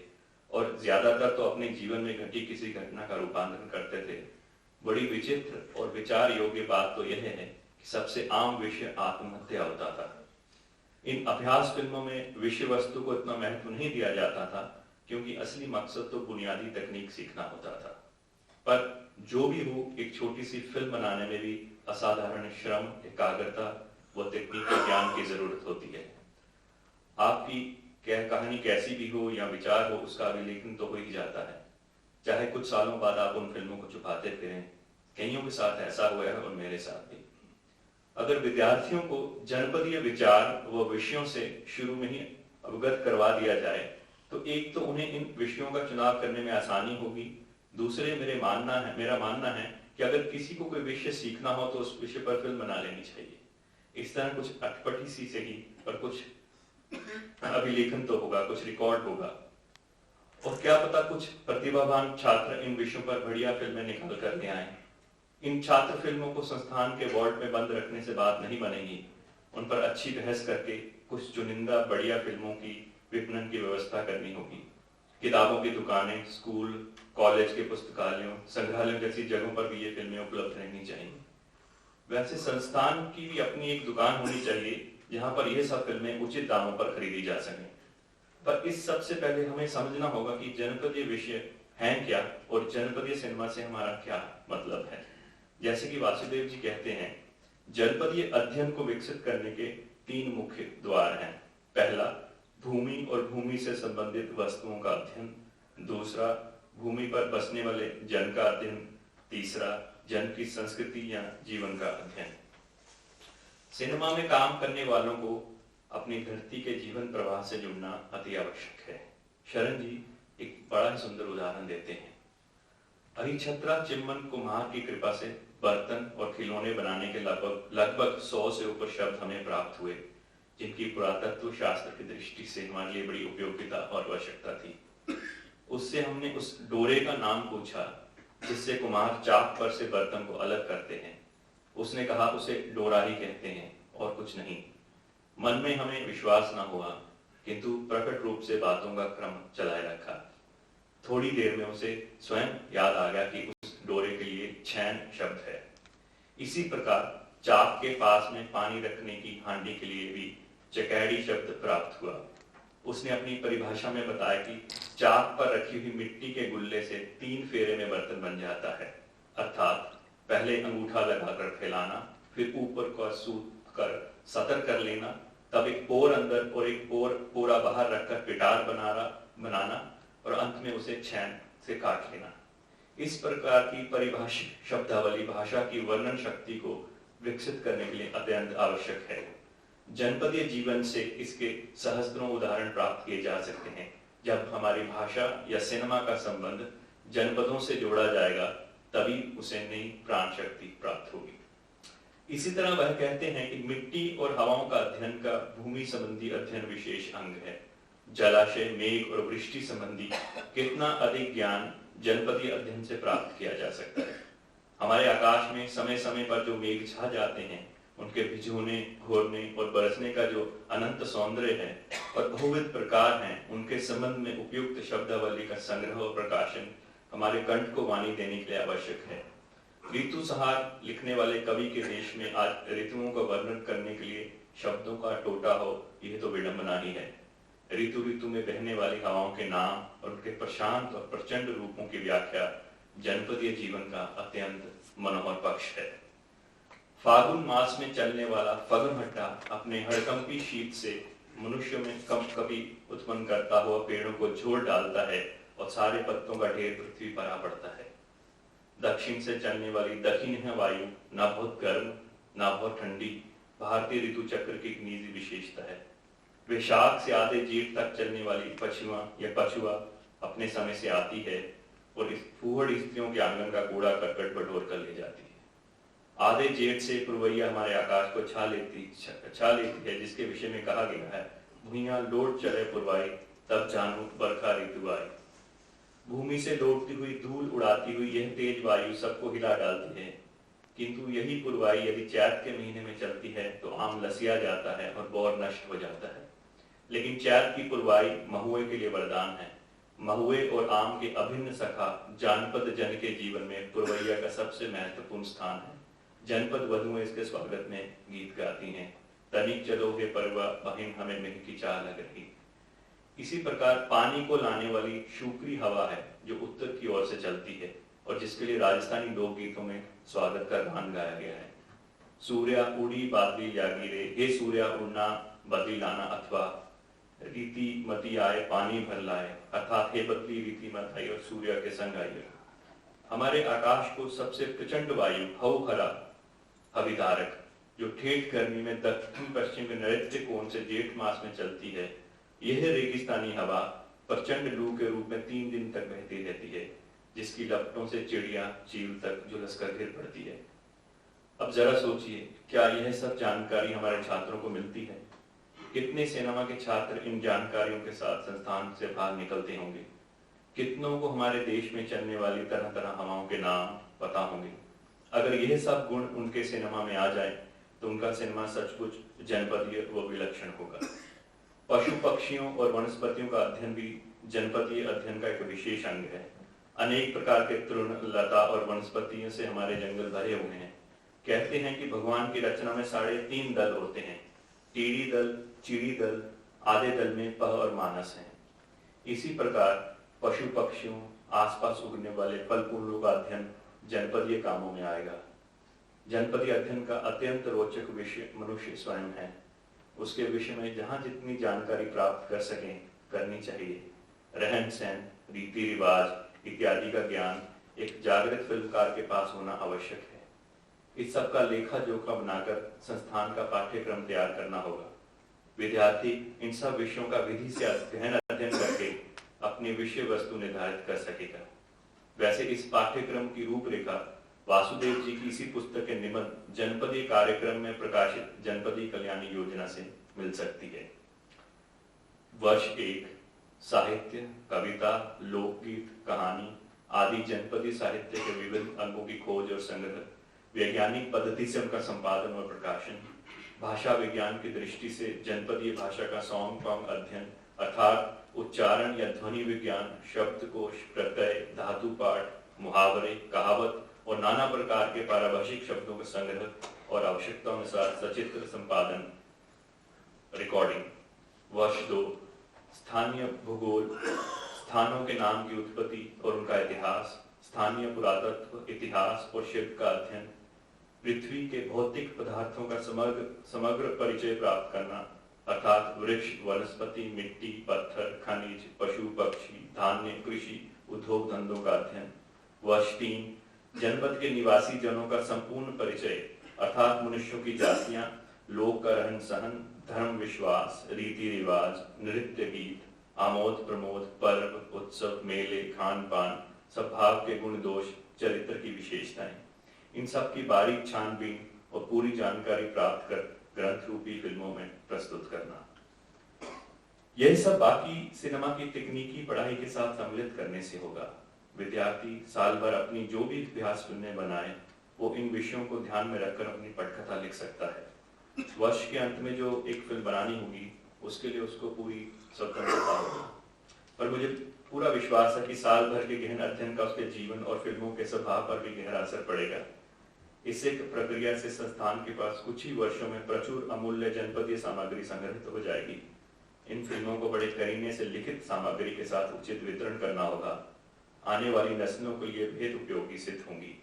और ज्यादातर तो अपने जीवन में घटी किसी घटना का रूपांतरण करते थे। बड़ी विचित्र और विचार योग्य बात तो यह है कि सबसे आम विषय आत्महत्या होता था। इन अभ्यास फिल्मों में विषय वस्तु को इतना महत्व नहीं दिया जाता था क्योंकि असली मकसद तो बुनियादी तकनीक सीखना होता था। पर जो भी हो, एक छोटी सी फिल्म बनाने में भी असाधारण श्रम, एकाग्रता व तकनीकी ज्ञान की जरूरत होती है। आपकी कहानी कैसी भी हो या विचार हो, उसका अभिलेखन तो हो ही जाता है। चाहे कुछ सालों बाद आप उन फिल्मों को छुपाते फिरें। कईयों के साथ ऐसा हुआ है और मेरे साथ भी। अगर विद्यार्थियों को जनपदीय विचार व विषयों से शुरू में ही अवगत करवा दिया जाए तो एक तो उन्हें इन विषयों का चुनाव करने में आसानी होगी। दूसरे मेरा मानना है कि अगर किसी को कोई विषय सीखना हो तो उस विषय पर फिल्म बना लेनी चाहिए। इस तरह कुछ अटपटी सी से ही पर कुछ अभिलेखन तो होगा, कुछ रिकॉर्ड होगा, और क्या पता कुछ प्रतिभावान छात्र इन विषयों पर बढ़िया फिल्में निकाल कर ले आए। इन छात्र फिल्मों को संस्थान के वॉल्ट में बंद रखने से बात नहीं बनेगी। उन पर अच्छी बहस करके कुछ चुनिंदा बढ़िया फिल्मों की विपणन की व्यवस्था करनी होगी। किताबों की दुकानें, स्कूल, कॉलेज के पुस्तकालयों, संग्रहालयों जैसी जगहों पर भी ये फिल्में उपलब्ध रहनी चाहिए। वैसे संस्थान की भी अपनी एक दुकान होनी चाहिए जहां पर यह सब फिल्में उचित दामों पर खरीदी जा सकें। पर इस सबसे पहले हमें समझना होगा कि जनपदीय विषय हैं क्या और जनपदीय सिनेमा से हमारा क्या मतलब है। जैसे कि वासुदेव जी कहते हैं, जनपदीय अध्ययन को विकसित करने के 3 मुख्य द्वार हैं। पहला, भूमि और भूमि से संबंधित वस्तुओं का अध्ययन। दूसरा, भूमि पर बसने वाले जन का अध्ययन। तीसरा, जन की संस्कृति या जीवन का अध्ययन। सिनेमा में काम करने वालों को अपनी धरती के जीवन प्रवाह से जुड़ना अति आवश्यक है। शरण जी एक बड़ा ही सुंदर उदाहरण देते हैं। अहिछत्रा चिम्मन कुम्हार की कृपा से बर्तन और खिलौने बनाने के लगभग 100 से ऊपर शब्द हमें प्राप्त हुए, जिनकी पुरातत्व शास्त्र की दृष्टि से हमारे लिए बड़ी उपयोगिता और आवश्यकता थी। उससे हमने उस डोरे का नाम पूछा जिससे कुम्हार चाक पर से बर्तन को अलग करते हैं। उसने कहा उसे डोरा ही कहते हैं और कुछ नहीं। मन में हमें विश्वास न हुआ, किंतु प्रकट रूप से बातों का क्रम चलाए रखा। थोड़ी देर में उसे स्वयं याद आ गया कि उस डोरे के लिए छैन शब्द है। इसी प्रकार चाक के पास में पानी रखने की हांडी के लिए भी चकैड़ी शब्द प्राप्त हुआ। उसने अपनी परिभाषा में बताया कि चाक पर रखी हुई मिट्टी के गुल्ले से 3 फेरे में बर्तन बन जाता है, अर्थात पहले अंगूठा लगाकर फैलाना, फिर ऊपर का सूत कर सतर कर लेना, तब एक पोर अंदर और एक पोरा बाहर रखकर पिटार बनाना और अंत में उसे छैन से काट लेना। इस प्रकार की परिभाषित शब्दावली भाषा की वर्णन शक्ति को विकसित करने के लिए अत्यंत आवश्यक है। जनपदीय जीवन से इसके सहस्त्रों उदाहरण प्राप्त किए जा सकते हैं। जब हमारी भाषा या सिनेमा का संबंध जनपदों से जोड़ा जाएगा, तभी उसे नई प्राण शक्ति प्राप्त होगी। इसी तरह वह कहते हैं कि मिट्टी और हवाओं का अध्ययन का भूमि संबंधी अध्ययन विशेष अंग है। जलाशय, मेघ और वृष्टि संबंधी कितना अधिक ज्ञान जनपदीय अध्ययन से प्राप्त किया जा सकता है। हमारे आकाश में समय समय पर जो मेघ छा जाते हैं, उनके भिजोने, घोरने और बरसने का जो अनंत सौंदर्य है और बहुविध प्रकार हैं, उनके संबंध में उपयुक्त शब्दावली का संग्रह और प्रकाशन हमारे कंठ को वाणी देने के लिए आवश्यक है। ऋतु संहार लिखने वाले कवि के देश में आज ऋतुओं का वर्णन करने के लिए शब्दों का टोटा हो, यह तो विडंबना ही है। ऋतु ऋतु में बहने वाली हवाओं के नाम और उनके प्रशांत और प्रचंड रूपों की व्याख्या जनपदीय जीवन का अत्यंत मनोहर पक्ष है। फागुन मास में चलने वाला फगुनहट्टा अपने हड़कंपी शीत से मनुष्य में कभी उत्पन्न करता हुआ पेड़ों को झोल डालता है और सारे पत्तों का ढेर पृथ्वी पर आ पड़ता है। दक्षिण से चलने वाली दक्षिण वायु न बहुत गर्म न बहुत ठंडी भारतीय ऋतु चक्र की एक निजी विशेषता है। वैशाख से आधे जेठ तक चलने वाली पछुआ अपने समय से आती है और इस फूहड़ स्त्रियों के आंगन का कूड़ा करकट बटोर कर ले जाती है। आधे जेठ से पुरवैया हमारे आकाश को छा लेती है, जिसके विषय में कहा गया है, भुइयां लौट चले पुरवाई, तब जानू बरखा ऋतु आई। भूमि से लौटती हुई धूल उड़ाती हुई यह तेज वायु सबको हिला डालती है, किंतु यही पुरवाई यदि चैत के महीने में चलती है तो आम लसिया जाता है और बौर नष्ट हो जाता है। लेकिन चैत की पुरवाई महुए के लिए वरदान है। महुए और आम के अभिन्न सखा जानपद जन के जीवन में पुरवैया का सबसे महत्वपूर्ण स्थान है। जनपद वधुएं इसके स्वागत में गीत गाती हैं, तनिक चलो हे परवा बहिन हमें मेघ की चाह लग रही। इसी प्रकार पानी को लाने वाली शुक्री हवा है जो उत्तर की ओर से चलती है और जिसके लिए राजस्थानी लोकगीतों में स्वागत का गान गाया गया है। सूर्या उड़ी बादली जागी रे, हे सूर्या उड़ना बदली लाना, अथवा रीति मती आए पानी भर लाए, अर्थात हे बदली रीति मत आई और सूर्य के संग आई। हमारे आकाश को सबसे प्रचंड वायु हौहरा हविधारक जो ठेठ गर्मी में दक्षिण पश्चिम के नैऋत्य कोण से जेठ मास में चलती है, यह रेगिस्तानी हवा प्रचंड लू के रूप में 3 दिन तक बहती रहती है, जिसकी लपटों से चिड़िया चील तक झुलसकर गिर पड़ती है। अब जरा सोचिए, क्या यह सब जानकारी हमारे छात्रों को मिलती है? कितने सिनेमा के छात्र इन जानकारियों के साथ संस्थान से बाहर निकलते होंगे? कितनों को हमारे देश में चलने वाली तरह तरह हवाओं के नाम पता होंगे? अगर यह सब गुण उनके सिनेमा में आ जाए तो उनका सिनेमा सचमुच जनपदीय व विलक्षण होगा। पशु पक्षियों और वनस्पतियों का अध्ययन भी जनपदीय अध्ययन का एक विशेष अंग है। अनेक प्रकार के तृण, लता और वनस्पतियों से हमारे जंगल भरे हुए हैं। कहते हैं कि भगवान की रचना में 3.5 दल होते हैं, टीडी दल, चिड़ी दल, आधे दल में पह और मानस हैं। इसी प्रकार पशु पक्षियों, आसपास उगने वाले फल फूलों का अध्ययन जनपदीय कामों में आएगा। जनपदीय अध्ययन का अत्यंत रोचक विषय मनुष्य स्वयं है। उसके विषय में जहाँ जितनी जानकारी प्राप्त कर सकें करनी चाहिए। रहन सहन, रीति रिवाज इत्यादि का ज्ञान एक जागृत फिल्मकार के पास होना आवश्यक है। इस सब का लेखा जोखा बनाकर संस्थान का पाठ्यक्रम तैयार करना होगा। विद्यार्थी इन सब विषयों का विधि से गहन अध्ययन करके अपनी विषय वस्तु निर्धारित कर सकेगा। वैसे इस पाठ्यक्रम की रूपरेखा वासुदेव जी की इसी पुस्तक के निबंध जनपदीय कार्यक्रम में प्रकाशित जनपदीय कल्याणी योजना से मिल सकती है। वर्ष 1 साहित्य, कविता, लोकगीत, कहानी आदि जनपदीय साहित्य के विविध अंगों की खोज और संग्रह, वैज्ञानिक पद्धति से उनका संपादन और प्रकाशन, भाषा विज्ञान की दृष्टि से जनपदीय भाषा का सॉन्ग टोंग अध्ययन अर्थात उच्चारण या ध्वनि विज्ञान, शब्दकोश, प्रत्यय, धातु पाठ, मुहावरे, कहावत और नाना प्रकार के पारिभाषिक शब्दों का संग्रह और आवश्यकता अनुसार सचित्र संपादन रिकॉर्डिंग। वर्ष 2 स्थानीय भूगोल, स्थानों के नाम की उत्पत्ति और उनका इतिहास, स्थानीय पुरातत्व, इतिहास और शिल्प का अध्ययन, पृथ्वी के भौतिक पदार्थों का समग्र परिचय प्राप्त करना अर्थात वृक्ष, वनस्पति, मिट्टी, पत्थर, खनिज, पशु, पक्षी, धान्य, कृषि, उद्योग धंधों का अध्ययन। वर्ष 3 जनपद के निवासी जनों का संपूर्ण परिचय अर्थात मनुष्यों की जातियां, लोग का रहन सहन, धर्म विश्वास, रीति रिवाज, नृत्य गीत, आमोद प्रमोद, पर्व, उत्सव, मेले, खान पान, स्वभाव के गुण दोष, चरित्र की विशेषताएं, इन सब की बारीक छानबीन और पूरी जानकारी प्राप्त कर ग्रंथ रूपी फिल्मों में प्रस्तुत करना। यह सब बाकी सिनेमा की तकनीकी पढ़ाई के साथ सम्मिलित करने से होगा। विद्यार्थी साल भर अपनी जो भी अभ्यास फिल्में बनाए वो इन विषयों को ध्यान में रखकर अपनी पटकथा लिख सकता है। वर्ष के अंत में जो एक फिल्म बनानी होगी उसके लिए उसको पूरी स्वतंत्रता होगी, पर मुझे पूरा विश्वास है कि साल भर के गहन अध्ययन का उसके जीवन और फिल्मों के स्वभाव पर भी गहरा असर पड़ेगा। इस एक प्रक्रिया से संस्थान के पास कुछ ही वर्षों में प्रचुर अमूल्य जनपदीय सामग्री संग्रहित हो जाएगी। इन फिल्मों को बड़े करीने से लिखित सामग्री के साथ उचित वितरण करना होगा। आने वाली नस्लों के लिए बेहद उपयोगी सिद्ध होंगी।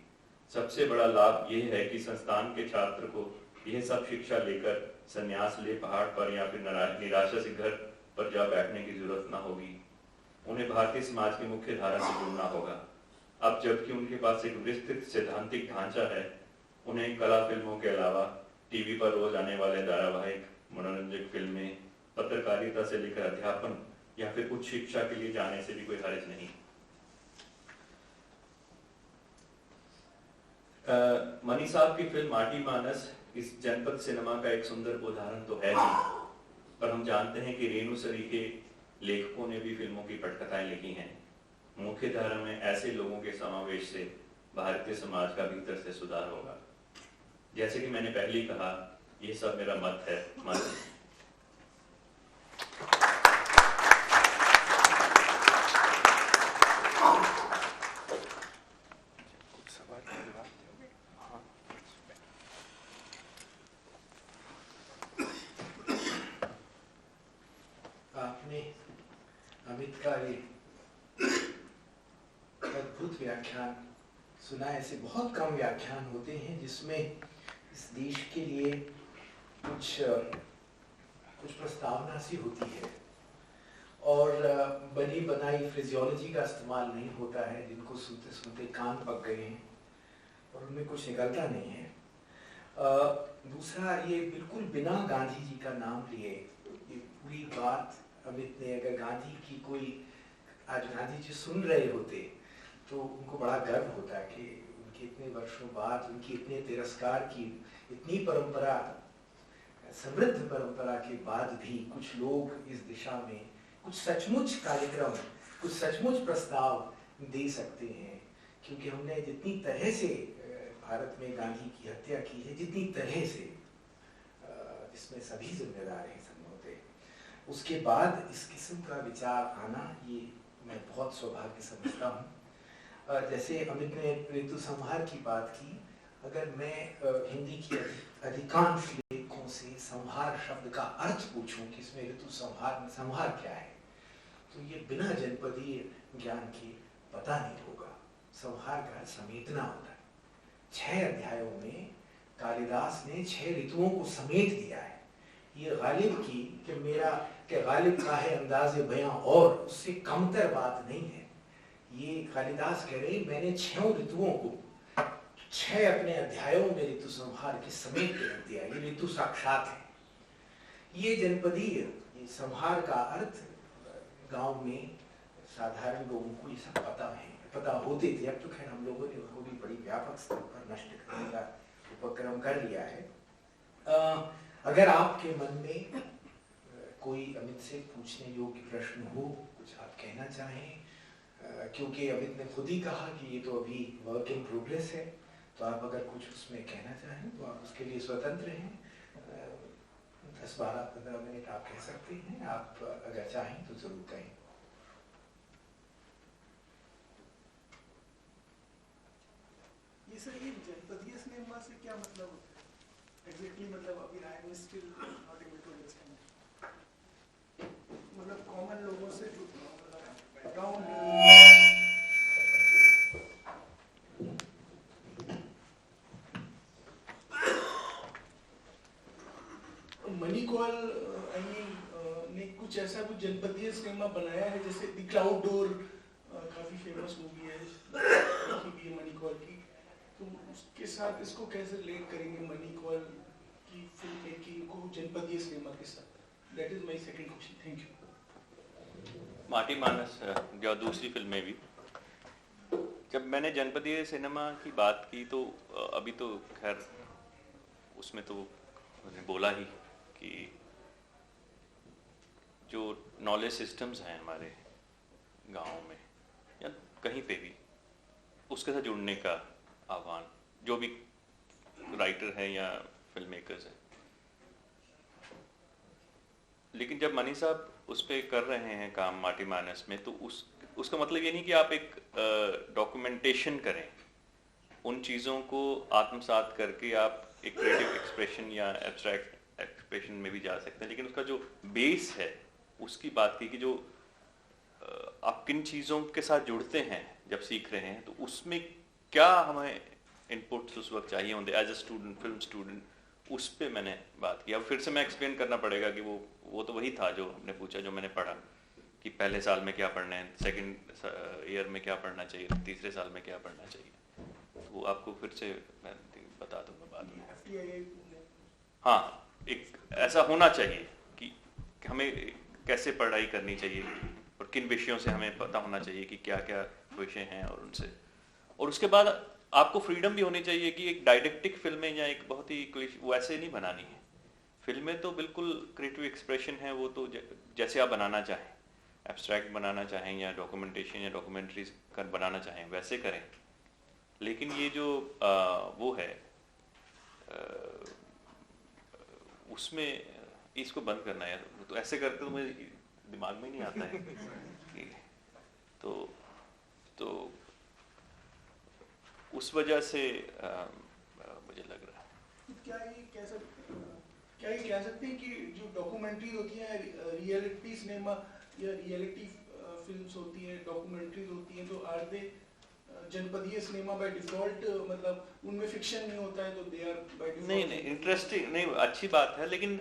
सबसे बड़ा लाभ यह है कि संस्थान के छात्र को यह सब शिक्षा लेकर संन्यास ले पहाड़ पर या फिर निराशा से घर पर जा बैठने की जरूरत न होगी। उन्हें भारतीय समाज की मुख्य धारा से जुड़ना होगा। अब जबकि उनके पास एक विस्तृत सैद्धांतिक ढांचा है, उन्हें कला फिल्मों के अलावा टीवी पर रोज आने वाले धारावाहिक, मनोरंजक फिल्में, पत्रकारिता से लेकर अध्यापन या फिर उच्च शिक्षा के लिए जाने से भी कोई हर्ज नहीं। मनी साहब की फिल्म माटी मानस इस जनपद सिनेमा का एक सुंदर उदाहरण तो है ही, पर हम जानते हैं कि रेणु सरी के लेखकों ने भी फिल्मों की पटकथाएं लिखी हैं। मुख्य धारा में ऐसे लोगों के समावेश से भारतीय समाज का भीतर से सुधार होगा। जैसे कि मैंने पहले ही कहा, यह सब मेरा मत है, मत। आपने अमित का ये अद्भुत व्याख्यान सुना। ऐसे बहुत कम व्याख्यान होते हैं जिसमें इस देश के लिए कुछ प्रस्तावना सी होती है और बनी बनाई फिजियोलॉजी का इस्तेमाल नहीं होता है, जिनको सुनते सुनते कान पक गए हैं और उनमें कुछ निकलता नहीं है। दूसरा, ये बिल्कुल बिना गांधी जी का नाम लिए ये पूरी बात अमित ने, अगर गांधी की कोई आज गांधी जी सुन रहे होते तो उनको बड़ा गर्व होता कि उनके इतने वर्षों बाद, उनकी इतने तिरस्कार की, इतनी परंपरा, समृद्ध परंपरा के बाद भी कुछ लोग इस दिशा में कुछ सचमुच कार्यक्रम, कुछ सचमुच प्रस्ताव दे सकते हैं। क्योंकि हमने जितनी तरह से भारत में गांधी की हत्या की है, जितनी तरह से, जिसमें सभी जिम्मेदार हैं संभवतः, उसके बाद इस किस्म का विचार आना, ये मैं बहुत सौभाग्य समझता हूँ। जैसे अमित ने ऋतु संहार की बात की, अगर मैं हिंदी की अधिकांश लेखों से संहार शब्द का अर्थ पूछूं कि इसमें ऋतु संहार में संहार क्या है, तो ये बिना जनपदीय ज्ञान के पता नहीं होगा। संहार का समेटना होता है। 6 अध्यायों में कालिदास ने 6 ऋतुओं को समेट दिया है। ये गालिब की कि मेरा कि गालिब का है अंदाज़े बयां और उससे कमतर बात नहीं है। ये कालिदास कह रहे, मैंने 6 ऋतुओं को 6 अपने अध्यायों में ऋतु संहार के समेट के रख दिया। ये ऋतु साक्षात है। ये जनपदीय, ये संहार का अर्थ गांव में साधारण लोगों को ये सब पता होते थे। अब तो खैर हम लोगों ने उनको भी बड़ी व्यापक स्तर पर नष्ट करने का उपक्रम कर लिया है। अगर आपके मन में कोई अमित से पूछने योग्य प्रश्न हो, कुछ आप कहना चाहें, क्योंकि अमित ने खुद ही कहा कि ये तो अभी वर्क इन प्रोग्रेस है, तो आप अगर कुछ उसमें कहना चाहें तो आप उसके लिए स्वतंत्र हैं। 10-12-15 मिनट आप कह सकते हैं, आप अगर चाहें तो जरूर कहें। ये सर, ये जनपदीय सिनेमा से क्या मतलब एग्जैक्टली, मतलब अभी I am still not able to understand, मतलब कॉमन लोगों से जो मनी कॉल आई मीन ने कुछ ऐसा कुछ जनपदीय सिनेमा बनाया है, जैसे द क्लाउड डोर काफी फेमस मूवी है, देखी भी है मनी कॉल की, तो उसके साथ इसको कैसे रिलेट करेंगे मनी कॉल की फिल्म मेकिंग को जनपदीय सिनेमा के साथ? That is my second question. Thank you. माटी मानस जो दूसरी फिल्म में भी, जब मैंने जनपदीय सिनेमा की बात की तो अभी तो खैर उसमें तो मैंने बोला ही कि जो नॉलेज सिस्टम्स हैं हमारे गाँव में या कहीं पे भी, उसके साथ जुड़ने का आह्वान जो भी राइटर हैं या फिल्म मेकर्स हैं। लेकिन जब मनी साहब उस पर कर रहे हैं काम माटी मानस में, तो उसका मतलब ये नहीं कि आप एक डॉक्यूमेंटेशन करें, उन चीज़ों को आत्मसात करके आप एक क्रिएटिव एक्सप्रेशन या एब्स्ट्रैक्ट एक्सप्रेशन में भी जा सकते हैं। लेकिन उसका जो बेस है उसकी बात की कि जो आप किन चीज़ों के साथ जुड़ते हैं जब सीख रहे हैं, तो उसमें क्या हमें इनपुट्स उस वक्त चाहिए होंगे as a student, film student, उस पर मैंने बात की। अब फिर से मैं एक्सप्लेन करना पड़ेगा कि वो तो वही था जो हमने पूछा, जो मैंने पढ़ा कि पहले साल में क्या पढ़ना है, सेकंड ईयर में क्या पढ़ना चाहिए, तीसरे साल में क्या पढ़ना चाहिए, वो आपको फिर से मैं बता दूंगा बाद में। हाँ, एक ऐसा होना चाहिए कि हमें कैसे पढ़ाई करनी चाहिए और किन विषयों से हमें पता होना चाहिए कि क्या क्या विषय हैं, और उनसे, और उसके बाद आपको फ्रीडम भी होनी चाहिए कि एक डायडेक्टिक फिल्में या एक बहुत ही वैसे नहीं बनानी है। फिल्में तो बिल्कुल क्रिएटिव एक्सप्रेशन है, वो तो जैसे आप बनाना चाहें, एब्स्ट्रैक्ट बनाना चाहें या डॉक्यूमेंटेशन या डॉक्यूमेंट्रीज कर बनाना चाहें वैसे करें। लेकिन ये जो वो है उसमें इसको बंद करना है, तो ऐसे करते तो मुझे दिमाग में नहीं आता है तो उस वजह से मुझे लग रहा है। क्या ये कह सकते हैं कि जो डॉक्यूमेंट्रीज होती हैं, रियलिटी सिनेमा या रियलिटी फिल्म्स होती हैं, डॉक्यूमेंट्रीज होती हैं, तो आर दे जनपदीय सिनेमा बाय डिफॉल्ट, मतलब उनमें फिक्शन नहीं होता है तो दे आर बाय डिफॉल्ट? नहीं, इंटरेस्टिंग नहीं, अच्छी बात है, लेकिन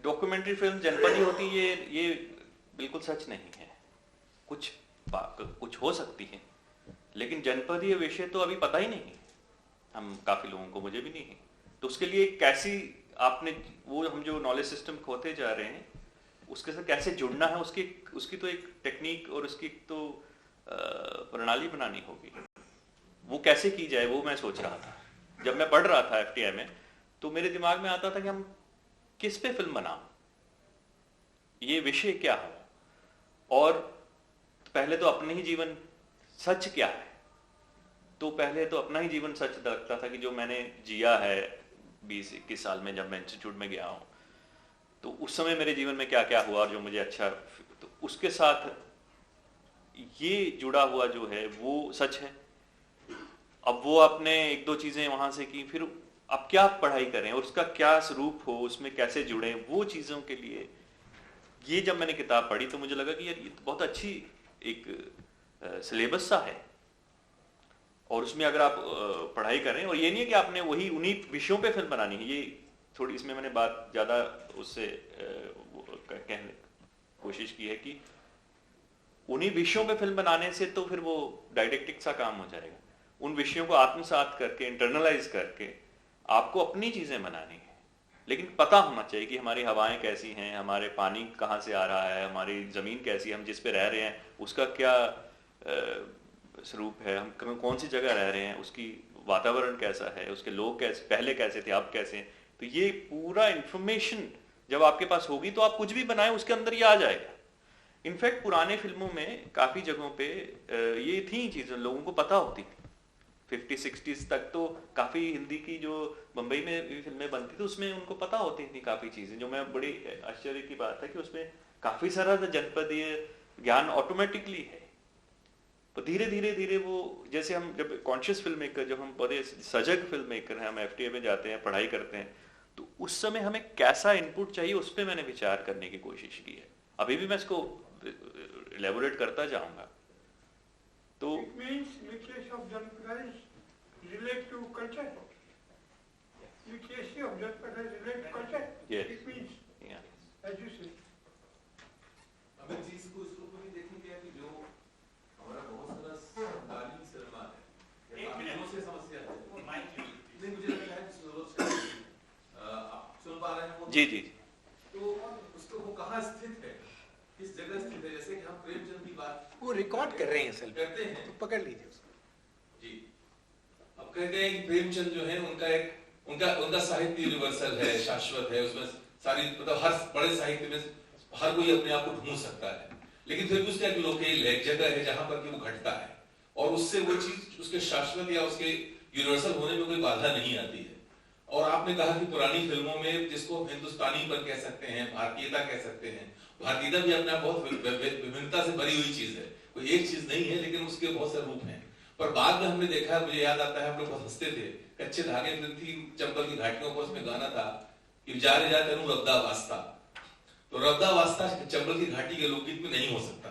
डॉक्यूमेंट्री फिल्म जनपदी होती है ये बिल्कुल सच नहीं है। कुछ हो सकती है, लेकिन जनपदीय विषय तो अभी पता ही नहीं है हम काफ़ी लोगों को, मुझे भी नहीं है। तो उसके लिए कैसी आपने वो हम जो नॉलेज सिस्टम खोते जा रहे हैं उसके साथ कैसे जुड़ना है, उसकी तो एक टेक्निक और उसकी तो प्रणाली बनानी होगी। वो कैसे की जाए वो मैं सोच रहा था जब मैं पढ़ रहा था FTI में, तो मेरे दिमाग में आता था कि हम किस पे फिल्म बनाओ, ये विषय क्या हो, और पहले तो अपने ही जीवन सच क्या है। तो पहले तो अपना ही जीवन सच लगता था कि जो मैंने जिया है 20-21 साल में, जब मैं इंस्टीट्यूट में गया हूँ, तो उस समय मेरे जीवन में क्या क्या हुआ और जो मुझे अच्छा, तो उसके साथ ये जुड़ा हुआ जो है वो सच है। अब वो आपने एक दो चीजें वहां से की, फिर अब क्या पढ़ाई करें और उसका क्या स्वरूप हो, उसमें कैसे जुड़े, वो चीजों के लिए ये जब मैंने किताब पढ़ी तो मुझे लगा कि यार ये तो बहुत अच्छी एक सिलेबस सा है, और उसमें अगर आप पढ़ाई करें, और ये नहीं है कि आपने वही उन्हीं विषयों पे फिल्म बनानी है, ये थोड़ी इसमें मैंने बात ज़्यादा उससे कहने कोशिश की है कि उन्हीं विषयों पे फिल्म बनाने से तो फिर वो डायडेक्टिक सा काम हो जाएगा। उन विषयों को आत्मसात करके, इंटरनलाइज करके आपको अपनी चीज़ें बनानी है, लेकिन पता होना चाहिए कि हमारी हवाएं कैसी हैं, हमारे पानी कहाँ से आ रहा है, हमारी ज़मीन कैसी है, हम जिस पे रह रहे हैं उसका क्या स्वरूप है, हम कौन सी जगह रह रहे हैं, उसकी वातावरण कैसा है, उसके लोग कैसे, पहले कैसे थे, अब कैसे हैं। तो ये पूरा इंफॉर्मेशन जब आपके पास होगी तो आप कुछ भी बनाएं उसके अंदर ये आ जाएगा। इनफैक्ट पुराने फिल्मों में काफ़ी जगहों पे ये थी चीज़ें लोगों को पता होती थी, 50-60s तक तो काफ़ी हिंदी की जो मुंबई में भी फिल्में बनती थी उसमें उनको पता होती थी काफ़ी चीज़ें, जो मैं बड़ी आश्चर्य की बात है कि उसमें काफ़ी सारा जनपदीय ज्ञान ऑटोमेटिकली है। तो धीरे धीरे धीरे वो, जैसे हम जब कॉन्शियस फिल्म मेकर, जब हम बड़े सजग फिल्म मेकर हैं, हम FTA में जाते हैं, पढ़ाई करते हैं, तो उस समय हमें कैसा इनपुट चाहिए उस पर मैंने विचार करने की कोशिश की है। अभी भी मैं इसको इलेबोरेट करता जाऊंगा। तो it means literacy of Janpada is relate to culture. Literacy of Janpada is relate to culture. Yes. It means, yeah. as you say. Amit ji इसको इस रूप में भी देखेंगे कि जो हमारा बहुत सारा समकालीन सिनेमा है, या काफी से समस्या है, नहीं मुझे लग रहा है कि रोज आप सुन पा रहे हैं वो? जी जी। तो उसको वो कहाँ स्थित है, किस जगह स्थित है? जैसे कि हम प्रेमचंद की बात वो रिकॉर्ड कर रहे हैं असल करते हैं, तो पकड़ लीजिए उसको जी। अब कहते हैं कि प्रेमचंद जो है उनका साहित्य यूनिवर्सल है, शाश्वत है, उसमें सारी मतलब हर बड़े साहित्य में हर कोई अपने आप को ढूंढ सकता है, लेकिन फिर भी उसका एक लोकेल है, एक जगह है जहां पर कि वो घटता है और उससे वो चीज उसके शाश्वत या उसके यूनिवर्सल होने में कोई बाधा नहीं आती है। और आपने कहा कि पुरानी फिल्मों में जिसको हिंदुस्तानीपन कह सकते हैं, भारतीयता कह सकते हैं, भारतीयता भी अपना बहुत विभिन्नता से भरी हुई चीज है, कोई एक चीज नहीं है, लेकिन उसके बहुत सारे रूप हैं। पर बाद में हमने देखा है, मुझे याद आता है हम लोग बहुत हंसते थे, कच्चे धागे थी चंबल की घाटियों पर, उसमें गाना था कि जा रे जा तेनू रब्दा वास्ता, तो रब्दा वास्ता चंबल की घाटी के लोकगीत में नहीं हो सकता।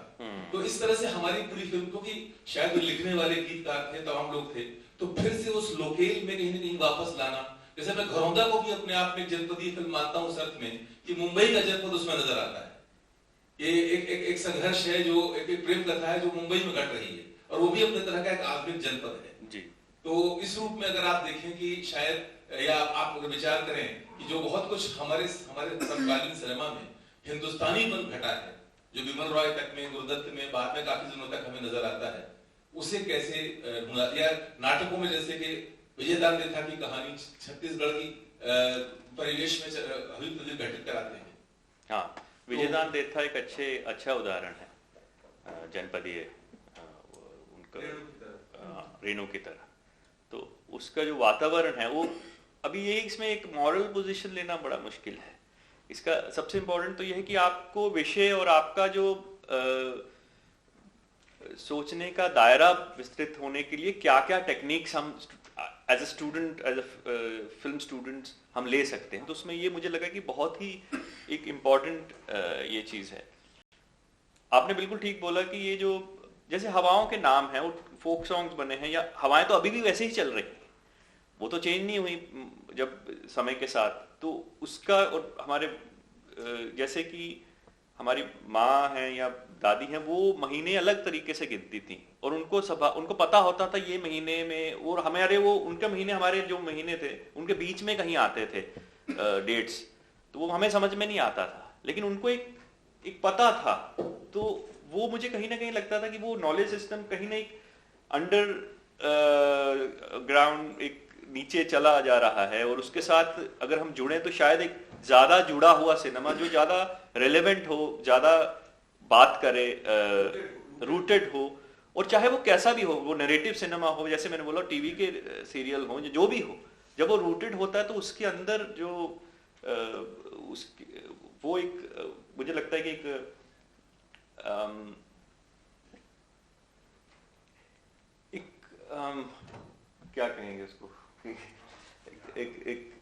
तो इस तरह से हमारी पूरी फिल्म, क्योंकि शायद लिखने वाले गीतकार थे, तमाम लोग थे, तो फिर से उस लोकेल में कहीं ना कहीं वापस लाना। जैसे मैं घरौंदा को भी अपने आप में जनपदीय फिल्म मानता हूं उस अर्थ में कि मुंबई का जनपद उसमें नजर आता है। ये एक संघर्ष है, जो एक प्रेम कथा है जो मुंबई में घट रही है, और वो भी अपने तरह का एक आधुनिक जनपद है जी। तो इस रूप में अगर आप देखें कि शायद, या आप अगर विचार करें कि जो बहुत कुछ हमारे समकालीन सिनेमा में हिंदुस्तानीपन घटा है, जो विमल रॉय तक में, गुरुदत्त में, बाद में काफी दिनों तक हमें नजर आता है, उसे कैसे ढूंढा। या नाटकों में जैसे कि विजयदान देथा की कहानी छत्तीसगढ़ की परिवेश में घटित कराते हैं। हाँ, विजयदान देथा एक अच्छा उदाहरण है जनपदीय उनका रेणु की तरह। तो उसका जो वातावरण है वो, अभी ये इसमें एक मॉरल पोजीशन लेना बड़ा मुश्किल है। इसका सबसे इम्पोर्टेंट तो यह है कि आपको विषय और आपका जो सोचने का दायरा विस्तृत होने के लिए क्या क्या टेक्निक्स हम as a student, as a film students हम ले सकते हैं। तो उसमें ये मुझे लगा कि बहुत ही एक इम्पॉर्टेंट ये चीज़ है। आपने बिल्कुल ठीक बोला कि ये जो जैसे हवाओं के नाम हैं, वो फोक सॉन्ग्स बने हैं, या हवाएं तो अभी भी वैसे ही चल रही हैं, वो तो चेंज नहीं हुई जब समय के साथ। तो उसका, और हमारे जैसे कि हमारी माँ हैं या दादी हैं, वो महीने अलग तरीके से गिनती थी, और उनको पता होता था ये महीने में, और हमारे वो उनके महीने, हमारे जो महीने थे उनके बीच में कहीं आते थे डेट्स, तो वो हमें समझ में नहीं आता था, लेकिन उनको एक पता था। तो वो मुझे कहीं ना कहीं लगता था कि वो नॉलेज सिस्टम कहीं ना एक अंडर ग्राउंड, एक नीचे चला जा रहा है, और उसके साथ अगर हम जुड़े तो शायद एक ज्यादा जुड़ा हुआ सिनेमा जो ज्यादा रेलेवेंट हो, ज्यादा बात करे, रूटेड हो, और चाहे वो कैसा भी हो, वो नैरेटिव सिनेमा हो, जैसे मैंने बोला टीवी के सीरियल हो, जो भी हो, जब वो रूटेड होता है तो उसके अंदर जो वो एक, मुझे लगता है कि एक क्या कहेंगे उसको, एक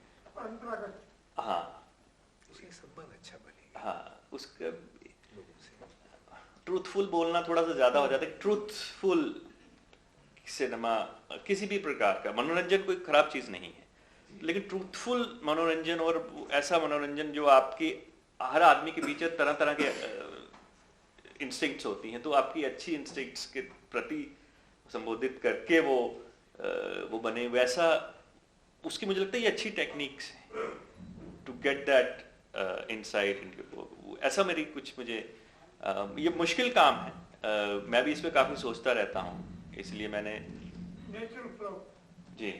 हाँ, उसके संबंध अच्छा बनेगा। हाँ, उसका ट्रूथफुल बोलना थोड़ा सा ज्यादा हो जाता है। ट्रूथफुल सिनेमा किसी भी प्रकार का मनोरंजन कोई खराब चीज नहीं है, लेकिन ट्रूथफुल मनोरंजन, और ऐसा मनोरंजन जो आपकी, हर आदमी के बीच तरह तरह के इंस्टिंक्ट्स होती हैं, तो आपकी अच्छी इंस्टिंक्ट्स के प्रति संबोधित करके वो बने, वैसा उसकी मुझे लगता है ये अच्छी टेक्निक्स हैं टू गेट दैट इनसाइट। ऐसा मेरी कुछ, मुझे ये मुश्किल काम है, मैं भी इस पे काफी सोचता रहता हूँ, इसलिए मैंने जी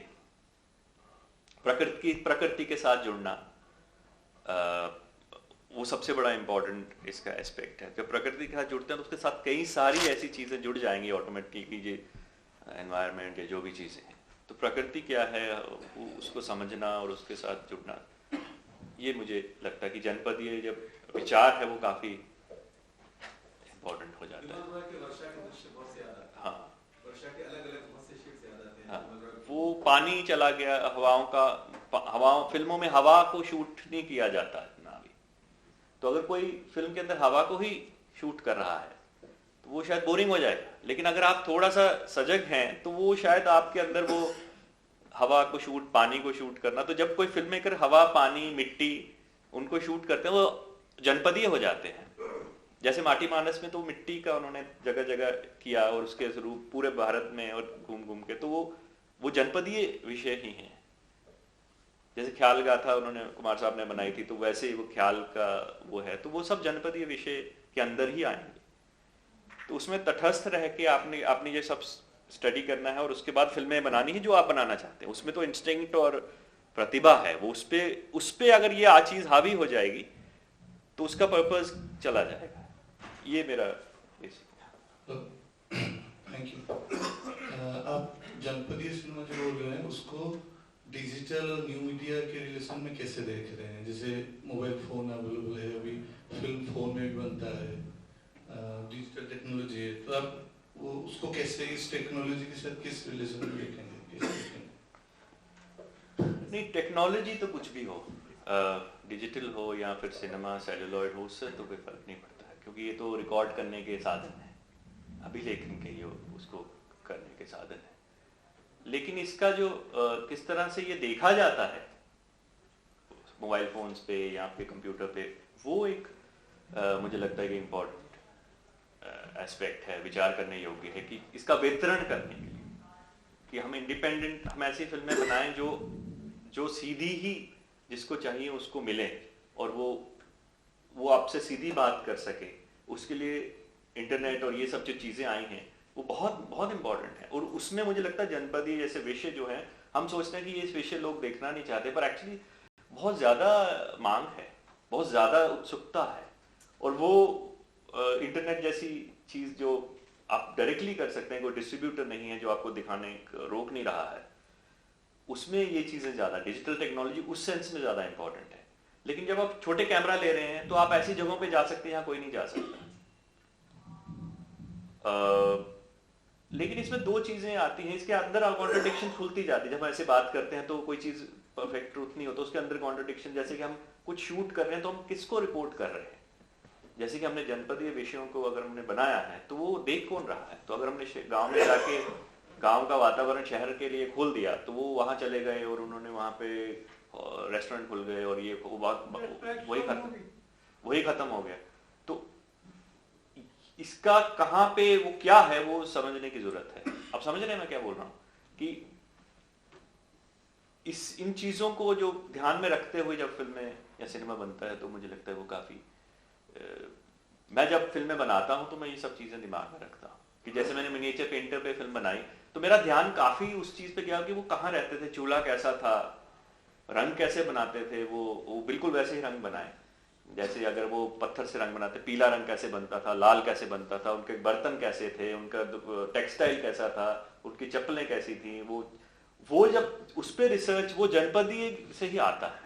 प्रकृति के साथ जुड़ना, वो सबसे बड़ा इम्पोर्टेंट इसका एस्पेक्ट है। जब प्रकृति के साथ जुड़ते हैं तो उसके साथ कई सारी ऐसी चीजें जुड़ जाएंगी ऑटोमेटिकली, ये एनवायरनमेंट या जो भी चीजें हैं। तो प्रकृति क्या है उसको समझना और उसके साथ जुड़ना, ये मुझे लगता है कि जनपदीय जब विचार है वो काफी इम्पोर्टेंट हो जाता है। वर्षा के दृश्य बहुत से याद आते हैं। हाँ, वर्षा के अलग-अलग बहुत से शेड्स याद आते हैं। हाँ, वो पानी चला गया, हवाओं फिल्मों में हवा को शूट नहीं किया जाता इतना अभी, तो अगर कोई फिल्म के अंदर हवा को ही शूट कर रहा है तो वो शायद बोरिंग हो जाएगा। लेकिन अगर आप थोड़ा सा सजग हैं तो वो शायद आपके अंदर वो हवा को शूट, पानी को शूट करना, तो जब कोई फिल्म मेकर हवा, पानी, मिट्टी उनको शूट करते हैं वो जनपदीय हो जाते हैं। जैसे माटी मानस में तो मिट्टी का उन्होंने जगह जगह किया और उसके रूप पूरे भारत में और घूम घूम के, तो वो जनपदीय विषय ही हैं। जैसे ख्याल गाथा उन्होंने कुमार साहब ने बनाई थी, तो वैसे ही वो ख्याल का वो है, तो वो सब जनपदीय विषय के अंदर ही आएंगे। तो उसमें तटस्थ रह के आपने ये सब स्टडी करना है और उसके बाद फिल्में बनानी है जो आप बनाना चाहते हैं। उसमें तो इंस्टिंक्ट और प्रतिभा है, वो उस पे अगर ये चीज हावी हो जाएगी तो उसका पर्पस चला जाएगा। ये मेरा थैंक यू। आप जनपदीय सिनेमा जो बोल रहे हैं उसको डिजिटल न्यू मीडिया के रिलेशन में कैसे देख रहे हैं? जैसे मोबाइल फोन अवेलेबल है, अभी फिल्म फोन में भी बनता है, डिजिटल टेक्नोलॉजी है, तो आप वो उसको कैसे इस टेक्नोलॉजी के साथ किस रिलेशन में देखेंगे? नहीं, टेक्नोलॉजी तो कुछ भी हो, डिजिटल हो या फिर सिनेमा सेलुलॉइड हो, उससे तो कोई फर्क नहीं पड़ता है, क्योंकि ये तो रिकॉर्ड करने के साधन है, अभिलेखन के लिए उसको करने के साधन है। लेकिन इसका जो किस तरह से ये देखा जाता है मोबाइल फोन्स पे या फिर कंप्यूटर पे, वो एक मुझे लगता है कि इम्पोर्टेंट एस्पेक्ट है, विचार करने योग्य है कि इसका वितरण करने के लिए कि हम इंडिपेंडेंट, हम ऐसी फिल्में बनाएं जो सीधी ही जिसको चाहिए उसको मिले और वो आपसे सीधी बात कर सके। उसके लिए इंटरनेट और ये सब जो चीज़ें आई हैं वो बहुत बहुत इंपॉर्टेंट है। और उसमें मुझे लगता है जनपदीय जैसे विषय जो है, हम सोचते हैं कि ये विषय लोग देखना नहीं चाहते, पर एक्चुअली बहुत ज़्यादा मांग है, बहुत ज़्यादा उत्सुकता है। और वो इंटरनेट जैसी चीज़ जो आप डायरेक्टली कर सकते हैं, कोई डिस्ट्रीब्यूटर नहीं है जो आपको दिखाने रोक नहीं रहा है, उसमें ये चीज़ें ज़्यादा, डिजिटल टेक्नोलॉजी उस सेंस में ज़्यादा इंपॉर्टेंट है। लेकिन जब आप छोटे कैमरा ले रहे हैं तो आप ऐसी जगहों पे जा सकते हैं जहाँ कोई नहीं जा सकता। लेकिन इसमें दो चीज़ें आती हैं, इसके अंदर कॉन्ट्रडिक्शन खुलती जाती है। जब हम ऐसे बात करते हैं तो कोई चीज़ परफेक्ट ट्रूथ नहीं होता, उसके अंदर कॉन्ट्रडिक्शन, जैसे कि हम कुछ शूट कर रहे हैं तो हम किसको रिपोर्ट कर रहे हैं। जैसे कि हमने जनपदीय विषयों को अगर हमने बनाया है तो वो देख कौन रहा है। तो अगर हमने गांव में जाके गांव का वातावरण शहर के लिए खोल दिया तो वो वहां चले गए और उन्होंने वहां पे रेस्टोरेंट खुल गए और ये वही खत्म हो गया। तो इसका कहाँ पे वो क्या है वो समझने की जरूरत है। अब समझ रहे हैं मैं क्या बोल रहा हूँ कि इन चीजों को जो ध्यान में रखते हुए जब फिल्में या सिनेमा बनता है तो मुझे लगता है वो काफी मैं जब फिल्में बनाता हूं तो मैं ये सब चीजें दिमाग में रखता हूँ कि जैसे मैंने मिनिएचर पेंटर पे फिल्म बनाई तो मेरा ध्यान काफी उस चीज पे गया कि वो कहाँ रहते थे, चूल्हा कैसा था, रंग कैसे बनाते थे, वो बिल्कुल वैसे ही रंग बनाए जैसे अगर वो पत्थर से रंग बनाते, पीला रंग कैसे बनता था, लाल कैसे बनता था, उनके बर्तन कैसे थे, उनका टेक्सटाइल कैसा था, उनकी चप्पलें कैसी थी, वो जब उस पर रिसर्च वो जनपदीय से ही आता है।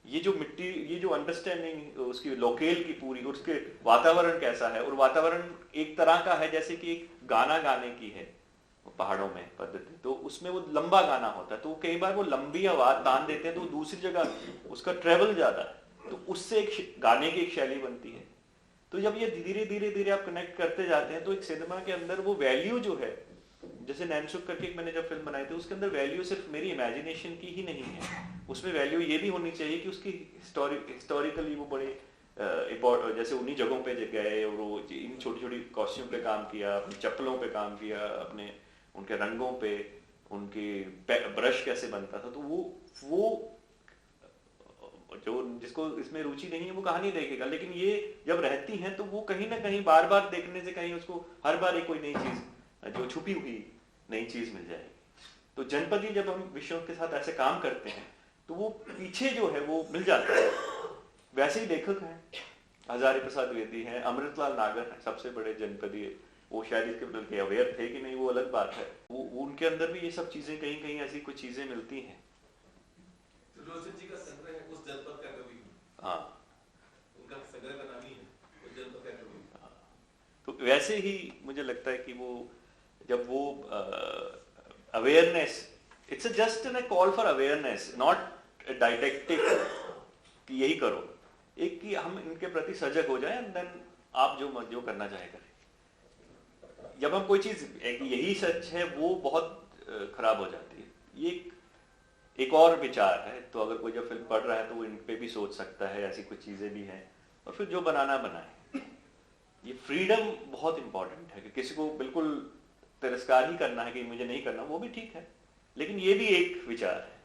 ये जो मिट्टी, ये जो अंडरस्टैंडिंग उसकी लोकेल की पूरी, उसके वातावरण कैसा है, और वातावरण एक तरह का है जैसे कि एक गाना गाने की है पहाड़ों में पद्धति, तो उसमें वो लंबा गाना होता है तो कई बार वो लंबी आवाज तान देते हैं तो दूसरी जगह उसका ट्रेवल ज्यादा है तो उससे एक गाने की एक शैली बनती है। तो जब ये धीरे धीरे धीरे आप कनेक्ट करते जाते हैं तो एक सिनेमा के अंदर वो वैल्यू जो है, जैसे नैनसुख करके मैंने जब फिल्म बनाई थी उसके अंदर वैल्यू सिर्फ मेरी इमेजिनेशन की ही नहीं है, उसमें वैल्यू ये भी होनी चाहिए कि उसकी हिस्टोरिकली वो बड़े जैसे उन्हीं जगहों पे गए और वो इन छोटी छोटी कॉस्ट्यूम पे काम किया, अपनी चप्पलों पे काम किया, अपने उनके रंगों पे, उनकी ब्रश कैसे बनता था, तो वो जो जिसको इसमें रुचि नहीं है वो कहानी देखेगा, लेकिन ये जब रहती हैं तो वो कहीं ना कहीं बार बार देखने से कहीं उसको हर बार एक कोई नई चीज जो छुपी हुई नई चीज मिल जाएगी। तो जनपदीय जब हम विषयों के साथ ऐसे काम करते हैं तो वो पीछे जो है वो मिल जाता है। वैसे ही लेखक हैं, हजारी प्रसाद द्विवेदी हैं, अमृतलाल नागर हैं, सबसे बड़े जनपदीय वो शायद इसके बल्कि अवेयर थे कि नहीं वो अलग बात है, वो उनके अंदर भी ये सब चीजें कहीं कहीं ऐसी कुछ चीजें मिलती हैं। रोशन जी का संग्रह है उस जनपद का कवि, हाँ उनका संग्रह का नाम ही है उस जनपद का कवि। तो वैसे ही मुझे लगता है कि वो जब वो awareness, it's just an call for awareness, not didactic कि यही करो, एक कि हम इनके प्रति सजग हो जाएं एंड देन आप जो करना चाहे करें। जब हम कोई चीज यही सच है वो बहुत खराब हो जाती है। ये एक और विचार है, तो अगर कोई जब फिल्म पढ़ रहा है तो वो इन पे भी सोच सकता है, ऐसी कुछ चीजें भी हैं, और फिर जो बनाना बनाए। ये फ्रीडम बहुत इंपॉर्टेंट है कि किसी को बिल्कुल तिरस्कार ही करना है कि मुझे नहीं करना, वो भी ठीक है, लेकिन ये भी एक विचार है।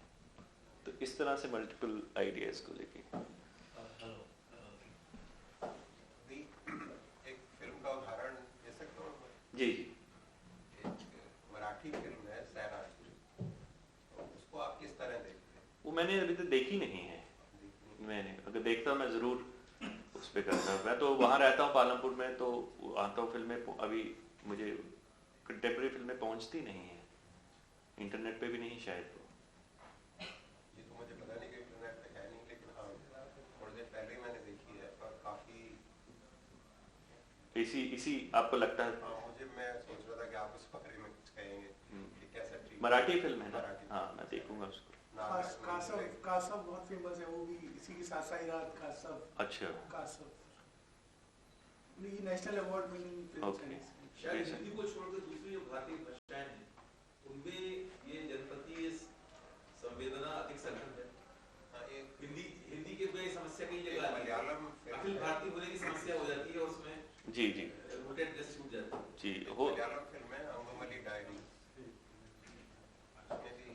तो इस तरह से मल्टीपल आइडियाज को लेके एक फिल्म का उदाहरण दे सकते हो? जी एक मराठी फिल्म है सैराट, उसको आप किस तरह देखते हैं? वो मैंने अभी तक देखी नहीं है। मैंने अगर देखता मैं जरूर उस पर करता। मैं तो वहाँ रहता हूँ पालमपुर में, तो आता हूँ फिल्में, अभी मुझे कंटेम्प्रेरी फिल्में पहुँचती नहीं है, इंटरनेट पे भी नहीं शायद। ये तो मुझे पता नहीं कि इंटरनेट पे है नहीं, लेकिन हाँ थोड़ी देर पहले ही मैंने देखी है और काफी इसी आपको लगता है? हाँ, मैं सोच रहा था कि आप उस बारे में कुछ कहेंगे कि कैसा ठीक मराठी फिल्म है ना? हाँ मैं देखूंगा उसको। कासव बहुत फेमस है, वो भी इसी के साथ साईरात कासव। अच्छा। कासव ये नेशनल अवार्ड विनिंग फिल्म है। शायद हिंदी को छोड़कर दूसरी जो भारतीय भाषाएं हैं उनमें ये जनपदीय संवेदना अधिक सघन है। हिंदी के में समस्या कई जगह आती है, मलयालम अखिल भारतीय होने की समस्या हो जाती है, उसमें जी जी रोटेट छूट जाता है। जी हो। मलयालम फिल्म है अंगुमली डायरी, उसमें भी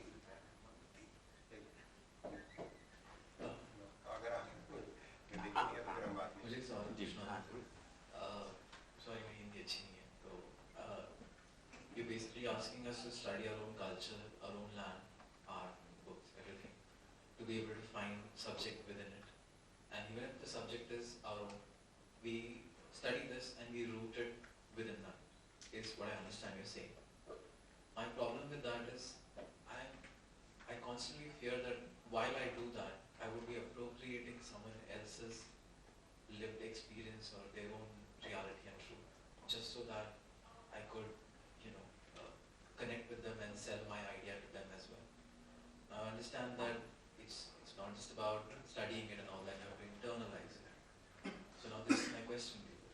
अगर आप देखेंगे तो फिर हम बात मुझे एक सवाल जी। पूछना था। सॉरी मेरी हिंदी अच्छी नहीं है, तो you basically asking us to study our own culture, our own land, art, books, everything, to be able to find subject within it, and even if the subject is our own, we study this and we root it within that, is what I understand you're saying. My problem with that is I constantly fear that while I do that, I would be appropriating someone else's lived experience or their own reality and truth, just so that I could, connect with them and sell my idea to them as well. Now I understand that it's not just about studying it and all that, I have to internalize it. So now this is my question to you.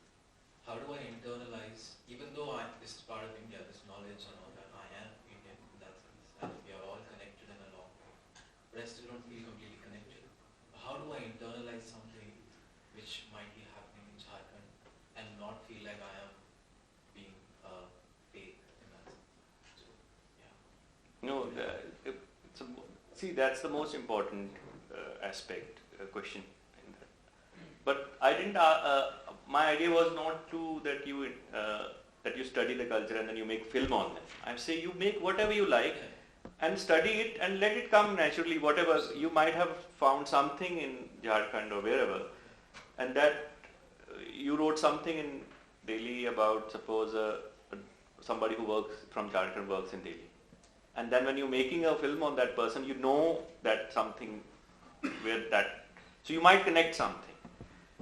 How do I internalize, even though this is part of India, this knowledge and all that, I am Indian in that sense, and we are all connected in a long way, but I still don't feel completely connected. How do I internalize something which might be happening in Jharkhand and not feel like I am being fake in that sense? So, yeah. No, see that's the most important aspect question in that. But I didn't. My idea was not to that you study the culture and then you make film on them. I say you make whatever you like and study it and let it come naturally. Whatever you might have found something in Jharkhand or wherever, and that you wrote something in Delhi about suppose somebody who works from Jharkhand works in Delhi. And then when you're making a film on that person, you know that something where that, so you might connect something.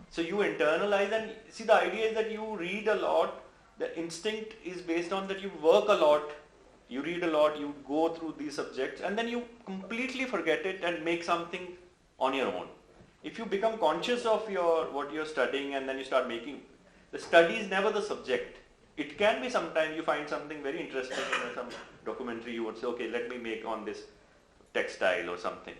So you internalize and see the idea is that you read a lot, the instinct is based on that you work a lot, you read a lot, you go through these subjects and then you completely forget it and make something on your own. If you become conscious of what you're studying and then you start making, the study is never the subject. It can be sometimes you find something very interesting in some documentary, you would say, okay, let me make on this textile or something.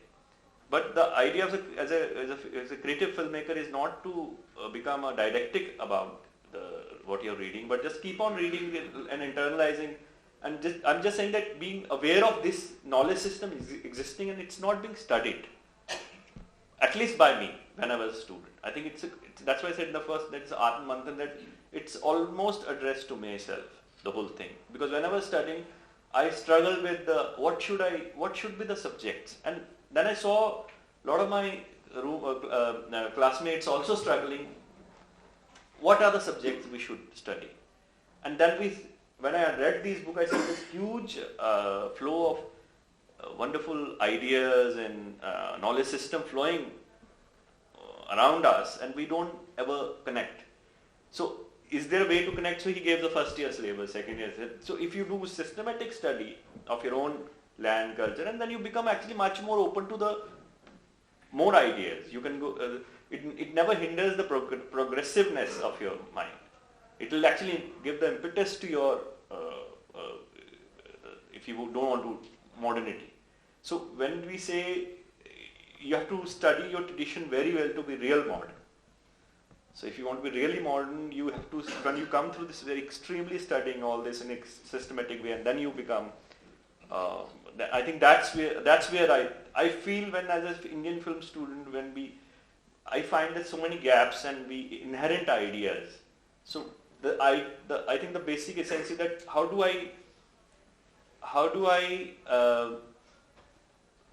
But the idea of as a creative filmmaker is not to become a didactic about what you're reading, but just keep on reading and internalizing. And I'm just saying that being aware of this knowledge system is existing and it's not being studied, at least by me when I was a student. I think that's why I said in the first, that is Atman Manthan, that it's almost addressed to myself, the whole thing. Because when I was studying, I struggled with what should be the subjects. And then I saw a lot of my classmates also struggling. What are the subjects we should study? And then when I read these books, I saw this huge flow of wonderful ideas and knowledge system flowing around us, and we don't ever connect. So is there a way to connect? So he gave the first year syllabus, second year syllabus. So if you do systematic study of your own land, culture, and then you become actually much more open to the more ideas. You can go, it never hinders the progressiveness of your mind. It will actually give the impetus to your, if you don't want to, modernity. So when we say you have to study your tradition very well to be real modern. So if you want to be really modern, you have to, when you come through this very extremely studying all this in a systematic way, and then you become, I think that's where I feel when as an Indian film student, I find that so many gaps and we inherent ideas. So I think the basic essence is that how do I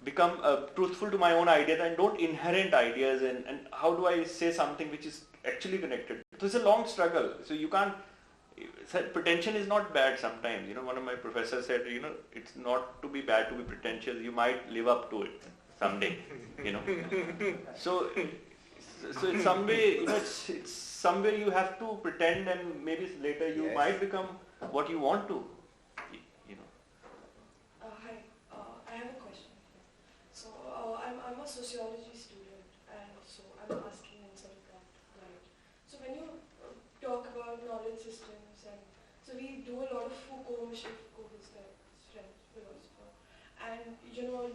become truthful to my own ideas and don't inherent ideas, and how do I say something which is actually connected? So it's a long struggle. So you can't, pretension is not bad sometimes. One of my professors said, it's not to be bad to be pretentious. You might live up to it someday, So in some way, it's somewhere you have to pretend, and maybe later you might become what you want to, Hi, I have a question. So I'm a sociology student, and so I'm asking in sort of that light. So when you talk about knowledge systems, and so we do a lot of Foucault, Michel Foucault, who's the French philosopher, and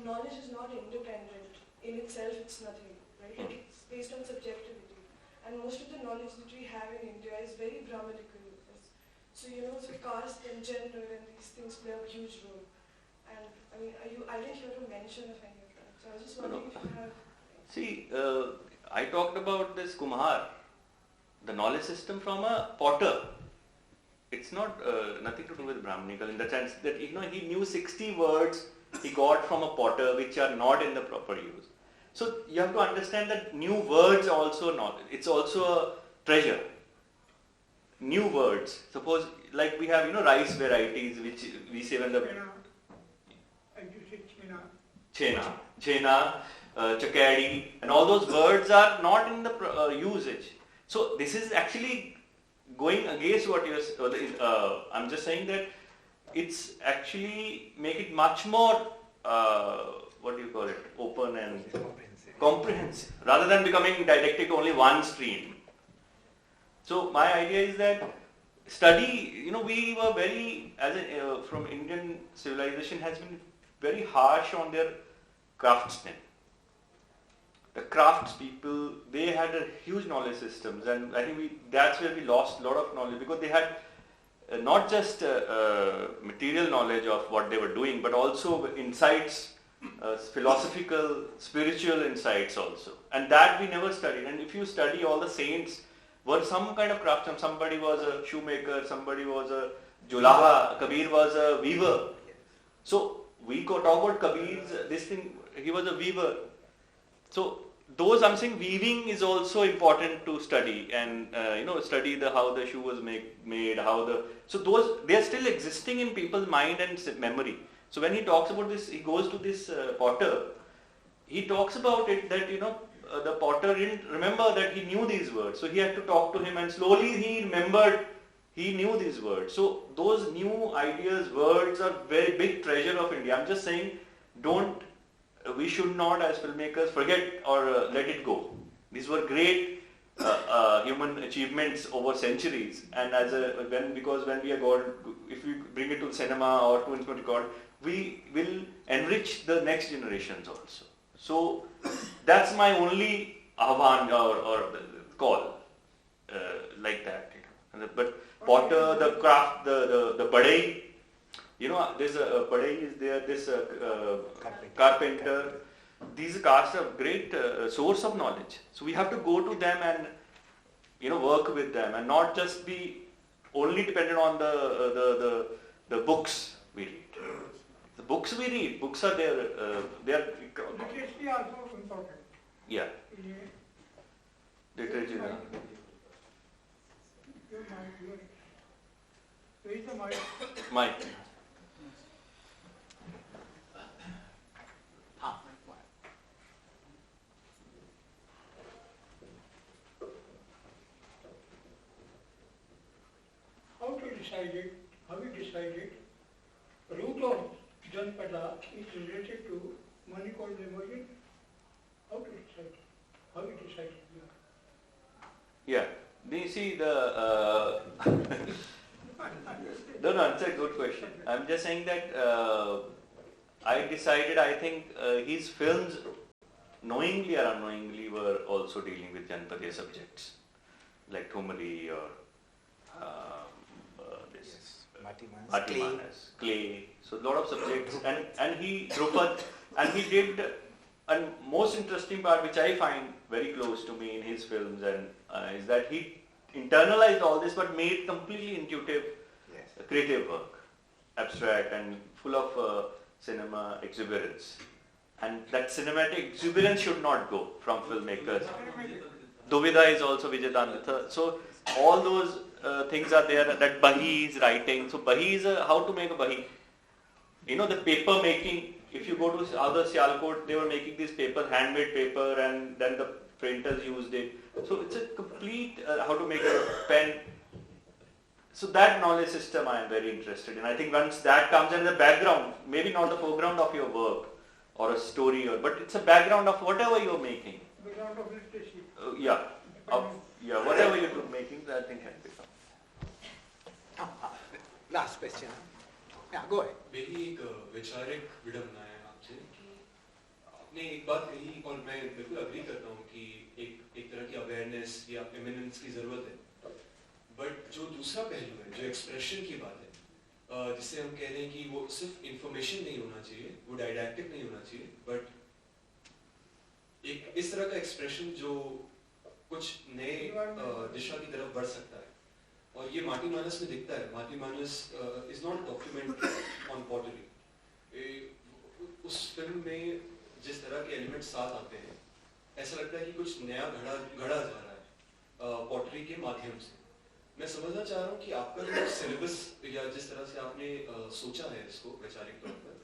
knowledge is not independent in itself. It's nothing, right? It's based on subjectivity. And most of the knowledge that we have in India is very grammatical. So caste and gender and these things play a huge role. And I mean, I didn't hear a mention of any of that. So I was just wondering if you have. See, I talked about this Kumar, the knowledge system from a potter. It's not nothing to do with Brahmanical in the sense that he knew 60 words he got from a potter which are not in the proper use. So you have to understand that new words are also not, it's also a treasure. New words. Suppose like we have, rice varieties which we say when the... Chena, chakadi, and all those words are not in the usage. So this is actually going against what you're, I'm just saying that it's actually make it much more, open and comprehensive, rather than becoming didactic only one stream. So my idea is that study, we were very, from Indian civilization has been very harsh on their craftsmen. The crafts people, they had a huge knowledge systems, and I think that's where we lost a lot of knowledge, because they had not just material knowledge of what they were doing, but also insights, philosophical, spiritual insights also. And that we never studied. And if you study, all the saints were some kind of craftsman. Somebody was a shoemaker, somebody was a julaha, Kabir was a weaver. So we talk about Kabir's, he was a weaver. So those, I'm saying, weaving is also important to study, and study how the shoe was made, so those, they are still existing in people's mind and memory. So when he talks about this, he goes to this potter, he talks about it that, the potter didn't remember that he knew these words. So he had to talk to him, and slowly he remembered, he knew these words. So those new ideas, words are very big treasure of India. I'm just saying, we should not as filmmakers forget or let it go. These were great human achievements over centuries, and because when we are God, if we bring it to cinema or to instrument record, we will enrich the next generations also. So that's my only ahvan or call, like that. But potter, the craft, the badai, there's a badai is there, this carpenter. These castes are great source of knowledge. So we have to go to them and work with them, and not just be only dependent on the books we read. The books we read, books are there. They are literacy also important. Yeah. Literature. Raise the mic. Mike. How to decide it? How you decide it? Root of Janpada is related to Manicord Memorial. How to decide? How you decide it? Yeah. Do you see the? No, it's a good question. I'm just saying that I decided. I think his films, knowingly or unknowingly, were also dealing with Janpadiya subjects, like Thumri or this Mati Manas, clay. So a lot of subjects, and he Drupad, and he did. And most interesting part, which I find very close to me in his films, and is that he internalized all this, but made completely intuitive, creative work, abstract and full of cinema exuberance. And that cinematic exuberance should not go from filmmakers. Duvida is also Vijayanatha. So all those things are there. That Bahi is writing. So Bahi is how to make a Bahi. You know, the paper making. If you go to other Sialkot, they were making this paper, handmade paper, and then the printers used it. So it's a complete how to make a pen. So that knowledge system I am very interested in. I think once that comes in the background, maybe not the foreground of your work or a story, but it's a background of whatever you're making. Background of literacy. Whatever you're making, I think can become. Last question. Yeah, go ahead. मेरी एक वैचारिक विडंबना है आपसे कि आपने एक बात कही और मैं बिल्कुल अग्री करता हूँ कि एक तरह की अवेयरनेस या इमिनेंस की जरूरत है, बट जो दूसरा पहलू है, जो एक्सप्रेशन की बात है, जिससे हम कह रहे हैं कि वो सिर्फ इंफॉर्मेशन नहीं होना चाहिए, वो डायडैक्टिक नहीं होना चाहिए, बट एक इस तरह का एक्सप्रेशन जो कुछ नए दिशा की तरफ बढ़ सकता है, और ये माटी मानस में दिखता है. Mati Manas is not document on pottery. उस फिल्म में जिस तरह के एलिमेंट्स साथ आते हैं, ऐसा लगता है कि कुछ नया गढ़ा जा रहा है पॉटरी के माध्यम से. मैं समझना चाह रहा हूँ कि आपका जो सिलेबस या जिस तरह से आपने सोचा है इसको वैचारिक तौर पर,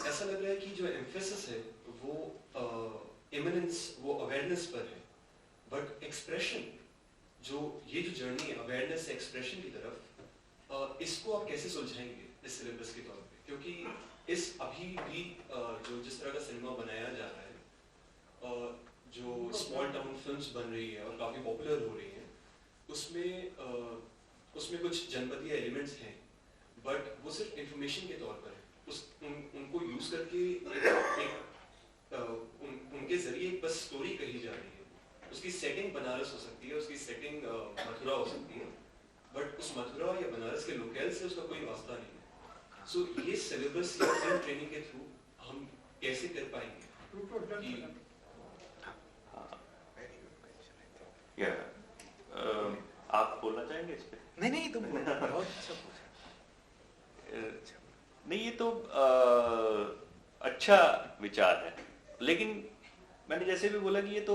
ऐसा लग रहा है कि जो एम्फेसिस है वो इमिनेंस, वो अवेयरनेस पर है, बट एक्सप्रेशन, जो ये जो जर्नी है अवेयरनेस से एक्सप्रेशन की तरफ, इसको आप कैसे सुलझाएंगे इस सिलेबस के तौर पे? क्योंकि इस अभी भी जो जिस तरह का सिनेमा बनाया जा रहा है, जो स्मॉल टाउन फिल्म्स बन रही है और काफ़ी पॉपुलर हो रही है, उसमें कुछ जनपदीय एलिमेंट्स हैं, बट वो सिर्फ इंफॉर्मेशन के तौर पर है. उनको यूज़ करके उनके जरिए एक बस स्टोरी कही जा रही है. उसकी सेटिंग बनारस हो सकती है, उसकी सेटिंग मथुरा हो सकती है, बट उस मथुरा या बनारस के लोकल से उसका कोई वास्ता नहीं है. सो ये सिलेबस या फिल्म ट्रेनिंग के थ्रू हम कैसे कर पाएंगे? आप बोलना चाहेंगे इस पे? नहीं तुम बहुत अच्छा पूछा. नहीं, ये तो अच्छा विचार है, लेकिन मैंने जैसे भी बोला कि ये तो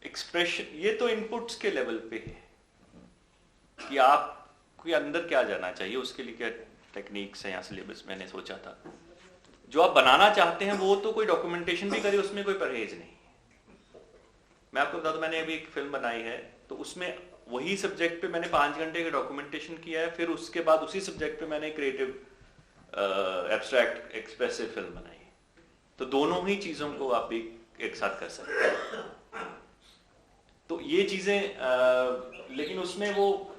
एक्सप्रेशन, ये तो इनपुट्स के लेवल पे है कि आपके अंदर क्या जाना चाहिए, उसके लिए क्या टेक्निक्स है या सिलेबस मैंने सोचा था. जो आप बनाना चाहते हैं वो तो कोई डॉक्यूमेंटेशन भी करे, उसमें कोई परहेज नहीं. मैं आपको बता दूं, मैंने अभी एक फिल्म बनाई है, तो उसमें वही सब्जेक्ट पे मैंने 5 घंटे का डॉक्यूमेंटेशन किया है, फिर उसके बाद उसी सब्जेक्ट पे मैंने क्रिएटिव एब्स्ट्रैक्ट एक्सप्रेसिव फिल्म बनाई. तो दोनों ही चीजों को आप एक साथ कर सकते हैं. तो ये चीजें, लेकिन उसमें वो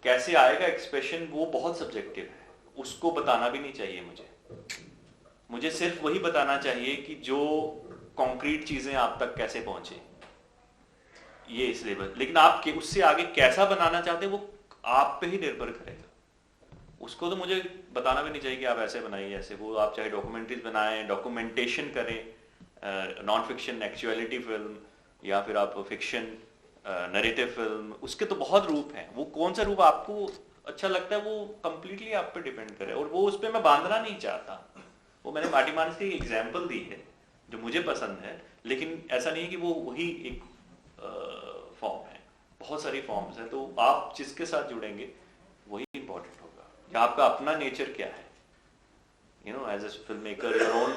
कैसे आएगा एक्सप्रेशन, वो बहुत सब्जेक्टिव है. उसको बताना भी नहीं चाहिए मुझे सिर्फ वही बताना चाहिए कि जो कॉन्क्रीट चीजें आप तक कैसे पहुंचे, ये इसलिए. लेकिन आप उससे आगे कैसा बनाना चाहते हैं वो आप पे ही निर्भर करेगा. उसको तो मुझे बताना भी नहीं चाहिए कि आप ऐसे बनाइए ऐसे. वो आप चाहे डॉक्यूमेंट्रीज बनाएं, डॉक्यूमेंटेशन करें, नॉन फिक्शन एक्चुअलिटी फिल्म, या फिर आप फिक्शन नरेटिव फिल्म, उसके तो बहुत रूप हैं. वो कौन सा रूप आपको अच्छा लगता है वो कंप्लीटली आप पे डिपेंड करे, और वो उस पर मैं बांधना नहीं चाहता. वो मैंने माटी मानस की एग्जाम्पल दी है जो मुझे पसंद है, लेकिन ऐसा नहीं है कि वो वही एक फॉर्म है. बहुत सारी फॉर्म्स हैं, तो आप जिसके साथ जुड़ेंगे वही इम्पोर्टेंट होगा, या आपका अपना नेचर क्या है, you know, as a film maker your own.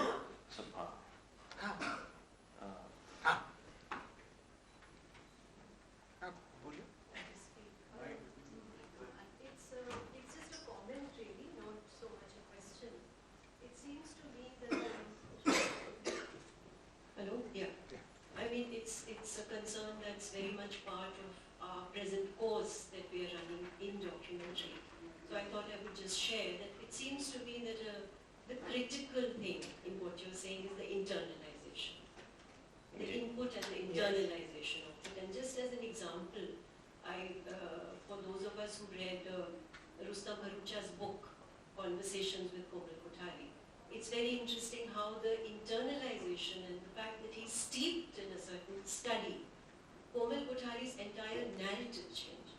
It's a concern that's very much part of our present course that we are running in documentary. So I thought I would just share that it seems to be that the critical thing in what you're saying is the internalization, the input and the internalization of it. And just as an example, for those of us who read Rustam Bharucha's book, Conversations with Komal Kothari, it's very interesting how the internalization and the fact that he's steeped in a certain study, Komal Kothari's entire narrative changes.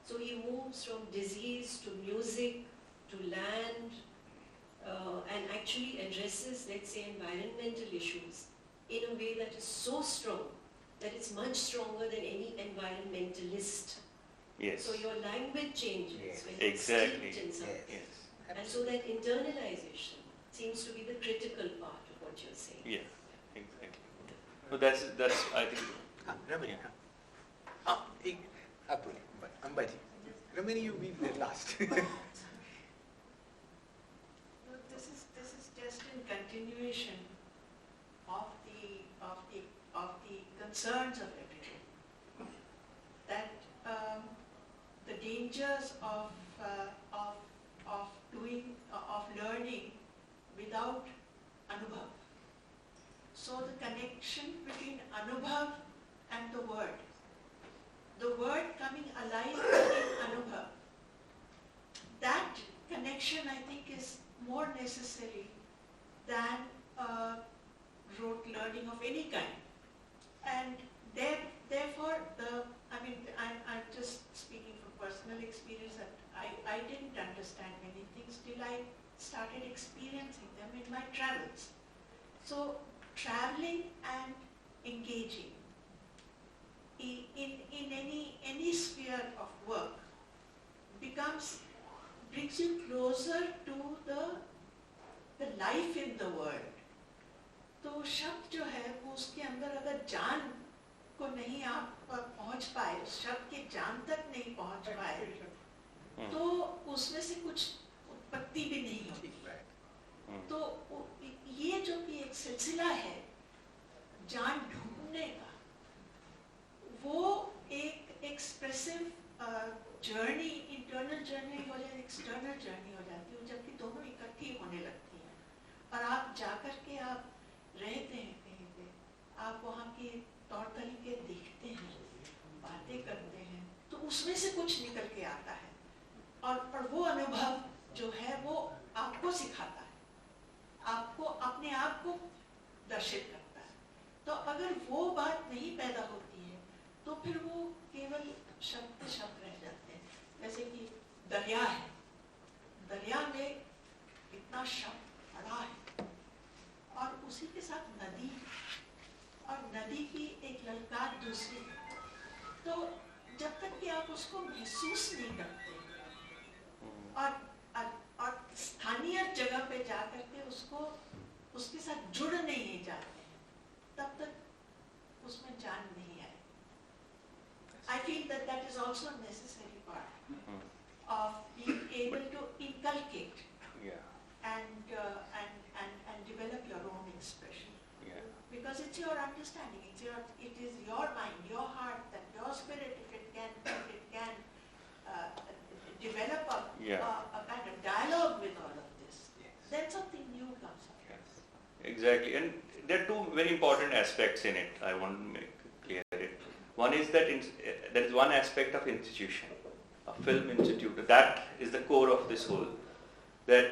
So he moves from disease to music to land and actually addresses, let's say, environmental issues in a way that is so strong that it's much stronger than any environmentalist. Yes. So your language changes when it's Exactly. steeped in something. Yes. And so that internalization seems to be the critical part of what you're saying. Yeah, exactly. So that's I think. Ramani, Ambaji. Ramani, you be the last. This is just in continuation of the concerns of everyday. That the dangers of learning without anubhav. So the connection between anubhav and the word coming alive in anubhav, that connection I think is more necessary than rote learning of any kind. And therefore, I'm just speaking from personal experience that I didn't understand many things till I started experiencing them in my travels. So traveling and engaging in any sphere of work brings you closer to the life in the world. तो शब्द जो है वो उसके अंदर अगर जान को नहीं आप पहुंच पाए, शब्द के जान तक नहीं पहुंच पाए, तो उसमें से कुछ उत्पत्ति भी नहीं होती। तो ये जो भी एक सिलसिला है जान ढूंढने का, वो एक एक्सप्रेसिव जर्नी, इंटरनल जर्नी हो जाए, एक्सटर्नल जर्नी हो जाती है, जबकि दोनों इकट्ठी होने लगती हैं। और आप जाकर के आप रहते हैं कहीं पे, आप वहाँ के तौर तरीके देखते हैं, बातें करते हैं, तो उसमें से कुछ निकल के आता है और वो अनुभव जो है वो आपको सिखाता है, आपको अपने आप को दर्शित करता है। तो अगर वो बात नहीं पैदा होती है तो फिर वो केवल शब्द रह जाते हैं। जैसे कि दरिया है, दरिया में इतना शब्द पड़ा है और उसी के साथ नदी और नदी की एक ललकार दूसरी है, तो जब तक कि आप उसको महसूस नहीं करते और स्थानीय जगह पे जा करके उसके साथ जुड़ नहीं जाते, तब तक उसमें जान नहीं आए। I feel that is also a necessary part of being able to inculcate and develop your own expression. Because it's your understanding, it is your mind, your heart, that your spirit, if it can develop a kind of dialogue with all of this, then something new comes out. Yes, exactly. And there are two very important aspects in it. I want to make clear it. One is that there is one aspect of institution, a film institute. That is the core of this whole. That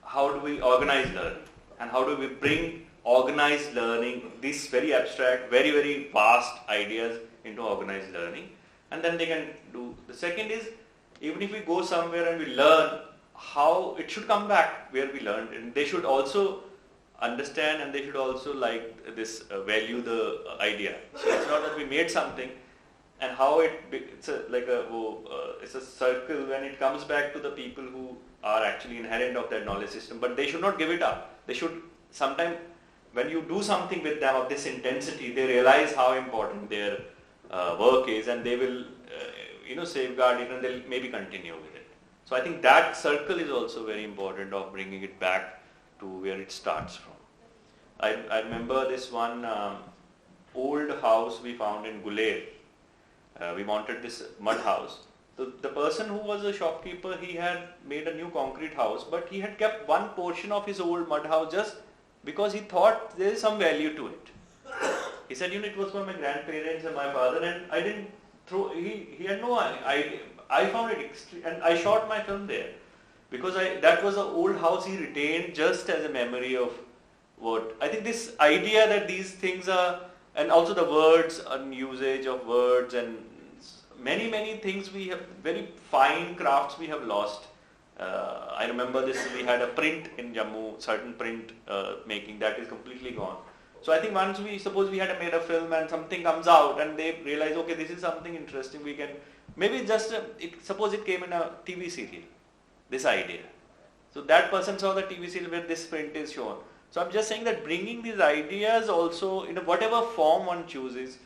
how do we organize learning, and how do we bring organized learning, these very abstract, very, very vast ideas into organized learning, and then they can do. The second is, even if we go somewhere and we learn, how it should come back where we learned, and they should also understand, and they should also like this value the idea. So it's not that we made something, and how it's a circle when it comes back to the people who are actually inherent of that knowledge system, but they should not give it up. They should sometime, when you do something with them of this intensity, they realize how important their work is, and they will safeguard it, and they'll maybe continue with it. So I think that circle is also very important of bringing it back to where it starts from. I remember this one old house we found in Guler. We wanted this mud house. The person who was a shopkeeper, he had made a new concrete house, but he had kept one portion of his old mud house just because he thought there is some value to it. He said, it was for my grandparents and my father, and I didn't throw, he had no idea. I found it extreme, and I shot my film there because that was an old house he retained just as a memory of what. I think this idea that these things are, and also the words and usage of words and many things we have, very fine crafts we have lost. I remember this, we had a print in Jammu, certain print making, that is completely gone. So I think once suppose we had made a film and something comes out and they realize, okay, this is something interesting, we can, maybe just, suppose it came in a TV serial, this idea. So that person saw the TV serial where this print is shown. So I'm just saying that bringing these ideas also, in whatever form one chooses,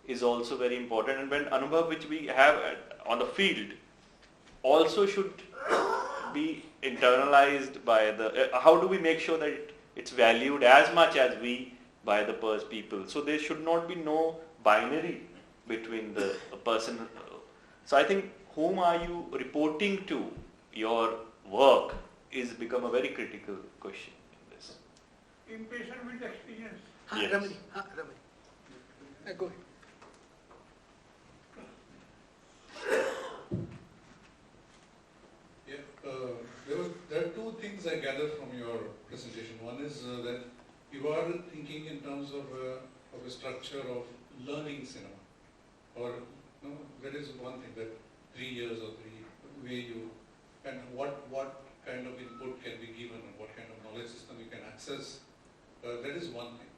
is also very important. And when Anubhav, which we have on the field, also should be internalized by the, how do we make sure that it's valued as much as we by the people? So there should not be no binary between the person. So I think whom are you reporting to your work is become a very critical question in this. Impression with experience. Yes. Ramani. Go ahead. There are two things I gathered from your presentation. One is that you are thinking in terms of a structure of learning cinema, or that is one thing, that 3 years or way you, and what kind of input can be given and what kind of knowledge system you can access. That is one thing.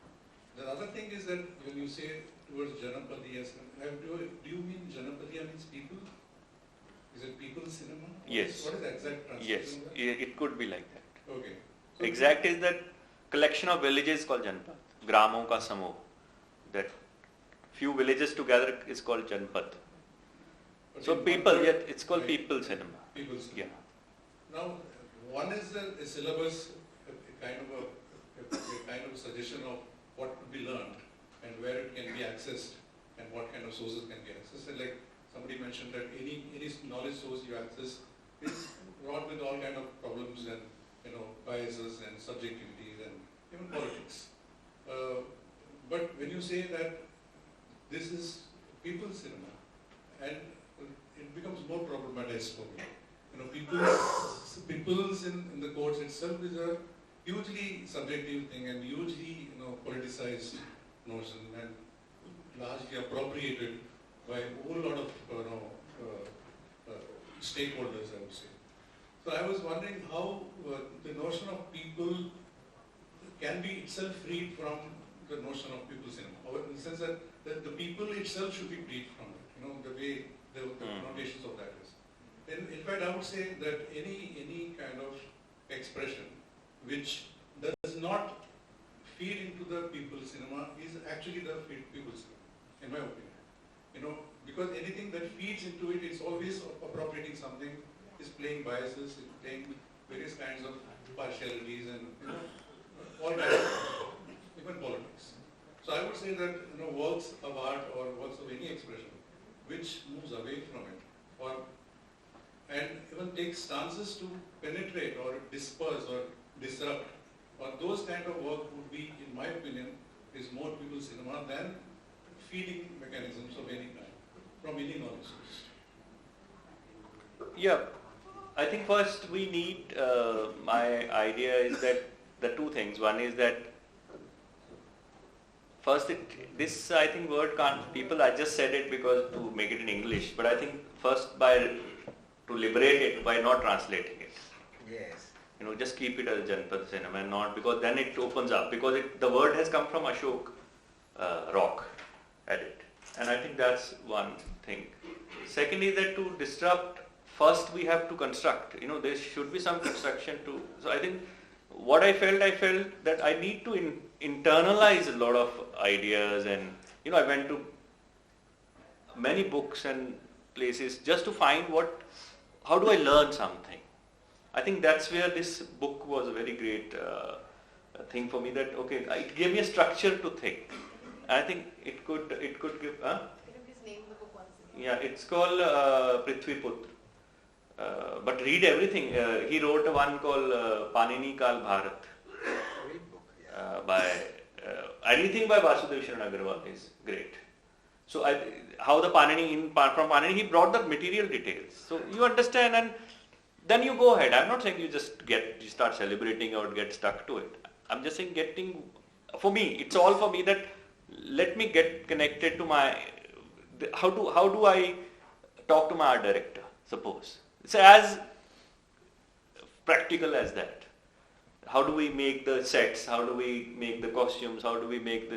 The other thing is that when you say towards Janapatiya, do you mean Janapatiya means people? Is it people cinema? Yes. What is the exact translation? Yes, it could be like that. Okay. So exact is that collection of villages called Janpad, Gramo ka Samoh. That few villages together is called Janpad. So people, it's called people cinema. People cinema. Yeah. Now, one is a syllabus, a kind of a suggestion of what could be learned and where it can be accessed and what kind of sources can be accessed. And like somebody mentioned that any knowledge source you access is wrought with all kind of problems and biases and subjectivities and even politics. But when you say that this is people's cinema, and it becomes more problematized for me. People's in the courts itself is a hugely subjective thing and hugely politicized notion and largely appropriated by a whole lot of stakeholders, I would say. So I was wondering how the notion of people can be itself freed from the notion of people cinema, or in the sense that the people itself should be freed from it, the way the notations of that is. In fact, I would say that any kind of expression which does not feed into the people cinema is actually the people cinema, in my opinion. Because anything that feeds into it is always appropriating something, is playing biases, is playing various kinds of partialities and all kinds of, even politics. So I would say that works of art or works of any expression which moves away from it, and even takes stances to penetrate or disperse or disrupt, or those kind of work would be, in my opinion, is more people cinema than feeding mechanisms of any kind from any knowledge source. Yeah, I think first we need, my idea is that the two things. One is that first this I think word can't, people, I just said it because to make it in English, but I think first to liberate it by not translating it. Yes. Just keep it as Janpad cinema and not, because then it opens up, because the word has come from Ashok rock at it. And I think that's one thing. Second is that to disrupt, first we have to construct. There should be some construction too. So I think what I felt that I need to internalize a lot of ideas, and I went to many books and places just to find how do I learn something. I think that's where this book was a very great thing for me, that it gave me a structure to think. I think it could give. Can you please name the book once again? Yeah, it's called Prithviputra. But read everything. He wrote one called Panini Kal Bharat. By anything by Vasudev Sharan Agarwal is great. So how the Panini from Panini he brought the material details. So you understand, and then you go ahead. I'm not saying you start celebrating or get stuck to it. I'm just saying for me, it's all for me that let me get connected to how do I talk to my art director, suppose. It's as practical as that. How do we make the sets? How do we make the costumes? How do we make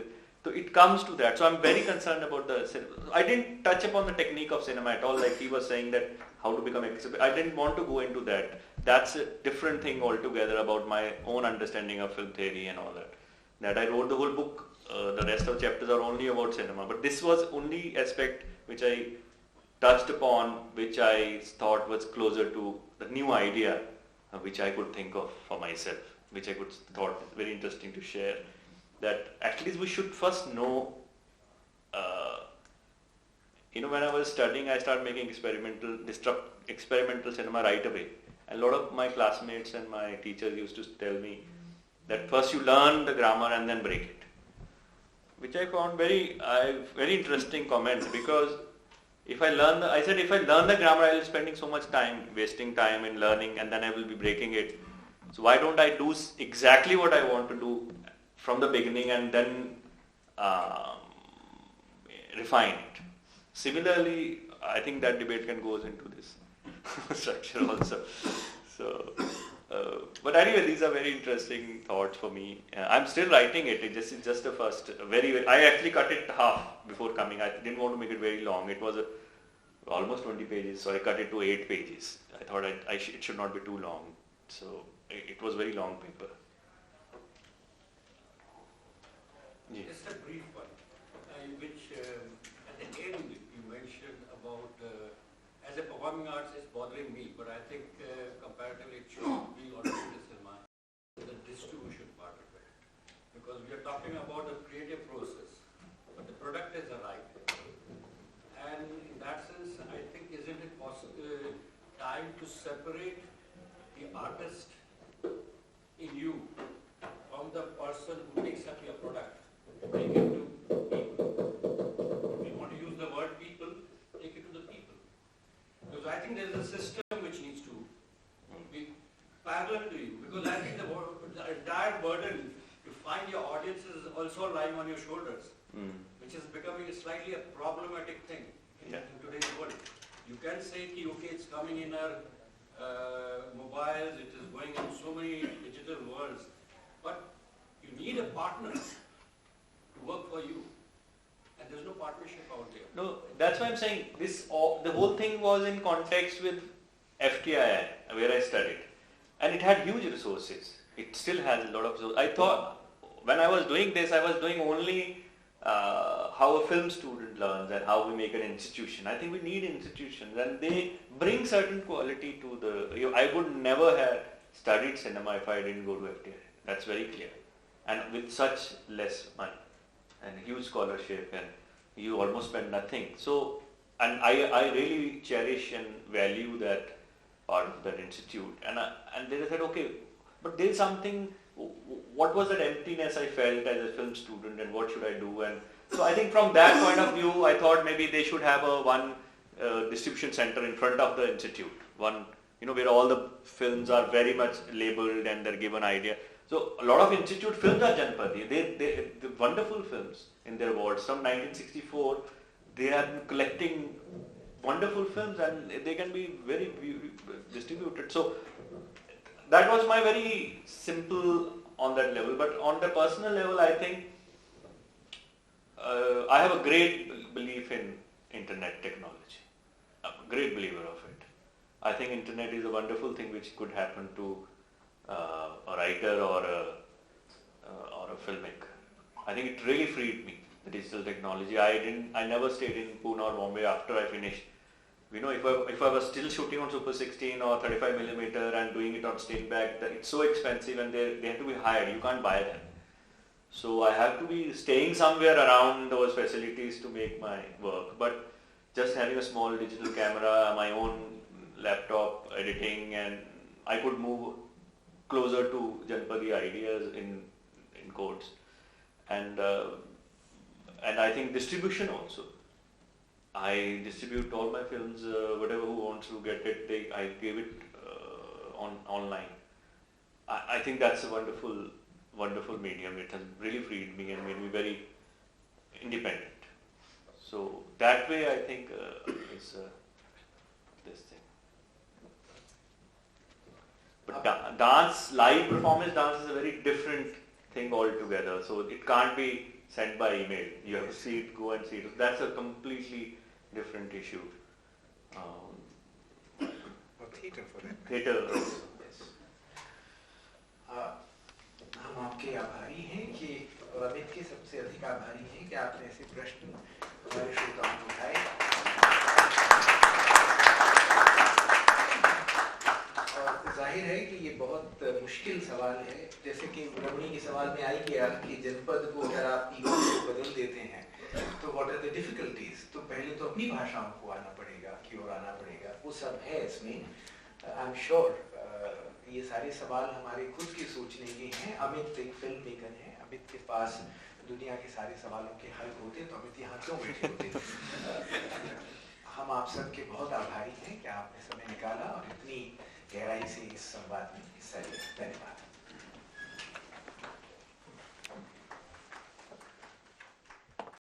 so it comes to that. So I'm very concerned about the cinema. I didn't touch upon the technique of cinema at all, like he was saying that how to become exhibit. I didn't want to go into that. That's a different thing altogether about my own understanding of film theory and all that. That I wrote the whole book. The rest of chapters are only about cinema. But this was only aspect which I touched upon, which I thought was closer to the new idea, which I could think of for myself, which I thought very interesting to share. That at least we should first know. When I was studying, I started making experimental cinema right away. And a lot of my classmates and my teachers used to tell me that first you learn the grammar and then break it, which I found very interesting comment, because if I learn the grammar, I will be spending so much time, wasting time in learning, and then I will be breaking it. So why don't I do exactly what I want to do from the beginning and then refine it? Similarly, I think that debate goes into this structure also. So, but anyway, these are very interesting thoughts for me. I'm still writing it. It's just the first. I actually cut it half before coming. I didn't want to make it very long. It was almost 20 pages, so I cut it to 8 pages. I thought it should not be too long. So it was very long paper. Yeah. Just a brief one, which at the end you mentioned about as a performing arts is bothering me, but I think comparatively it should be on the cinema, the distribution part of it. Because we are talking about the creative process, but the product has arrived. And in that sense, I think isn't it possible time to separate the artist in you from the person who takes up your product? Take it to people. If you want to use the word people, take it to the people. Because I think there is a system which needs to be parallel to you. Because I think the entire burden to find your audience is also lying on your shoulders, which is becoming slightly a problematic thing in today's world. You can say, okay, it's coming in our mobiles, it is going in so many digital worlds, but you need a partner to work for you, and there's no partnership out there. No, that's why I'm saying the whole thing was in context with FTII, where I studied, and it had huge resources. It still has a lot of resources. I thought when I was doing this, I was doing only how a film student learns and how we make an institution. I think we need institutions, and they bring certain quality to the. I would never have studied cinema if I didn't go to FTII. That's very clear, and with such less money and huge scholarship, and you almost spend nothing. So, and I really cherish and value that part of that institute. And then I said, okay, but there's something. What was that emptiness I felt as a film student, and what should I do? And so I think from that point of view, I thought maybe they should have one distribution center in front of the institute. One, where all the films are very much labeled and they're given idea. So a lot of institute films are Janpati. They're wonderful films in their wards. From 1964, they are collecting wonderful films, and they can be very distributed. So that was my very simple on that level. But on the personal level, I think I have a great belief in internet technology. I'm a great believer of it. I think internet is a wonderful thing which could happen to a writer or a filmmaker. I think it really freed me, the digital technology. I never stayed in Pune or Bombay after I finished. You know, if I was still shooting on Super 16 or 35mm and doing it on Steinbeck, it's so expensive and they have to be hired. You can't buy them. So I have to be staying somewhere around those facilities to make my work. But just having a small digital camera, my own laptop editing, and I could move closer to Janpadi ideas in codes. And I think distribution also. I distribute all my films, whatever who wants to get it, I give it online. I think that's a wonderful medium. It has really freed me and made me very independent. So that way I think is this thing. But dance, live performance dance is a very different thing altogether. So it can't be sent by email. You have to see it, go and see it. That's a completely different issue. Or theatre for that. Theatre also. Yes. हम आपके आभारी हैं कि और अमित के सबसे अधिक आभारी हैं कि आपने ऐसे प्रश्न हमारे श्रोताओं को उठाए। और जाहिर है कि ये बहुत मुश्किल सवाल है, जैसे कि रमणी के सवाल में आ ही गया कि जनपद को अगर आप ईगो से बदल देते हैं तो व्हाट आर द डिफिकल्टीज। तो पहले तो अपनी भाषाओं को आना पड़ेगा की ओर आना पड़ेगा, वो सब है इसमें। आई एम श्योर ये सारे सवाल हमारे खुद के सोचने के हैं। अमित एक फिल्म मेकर है, अमित के पास दुनिया के सारे सवालों के हल होते तो अमित यहाँ क्यों बैठे होते। हम आप सबके बहुत आभारी हैं कि आपने समय निकाला और इतनी गहराई से इस संवाद में हिस्सा लिया। धन्यवाद।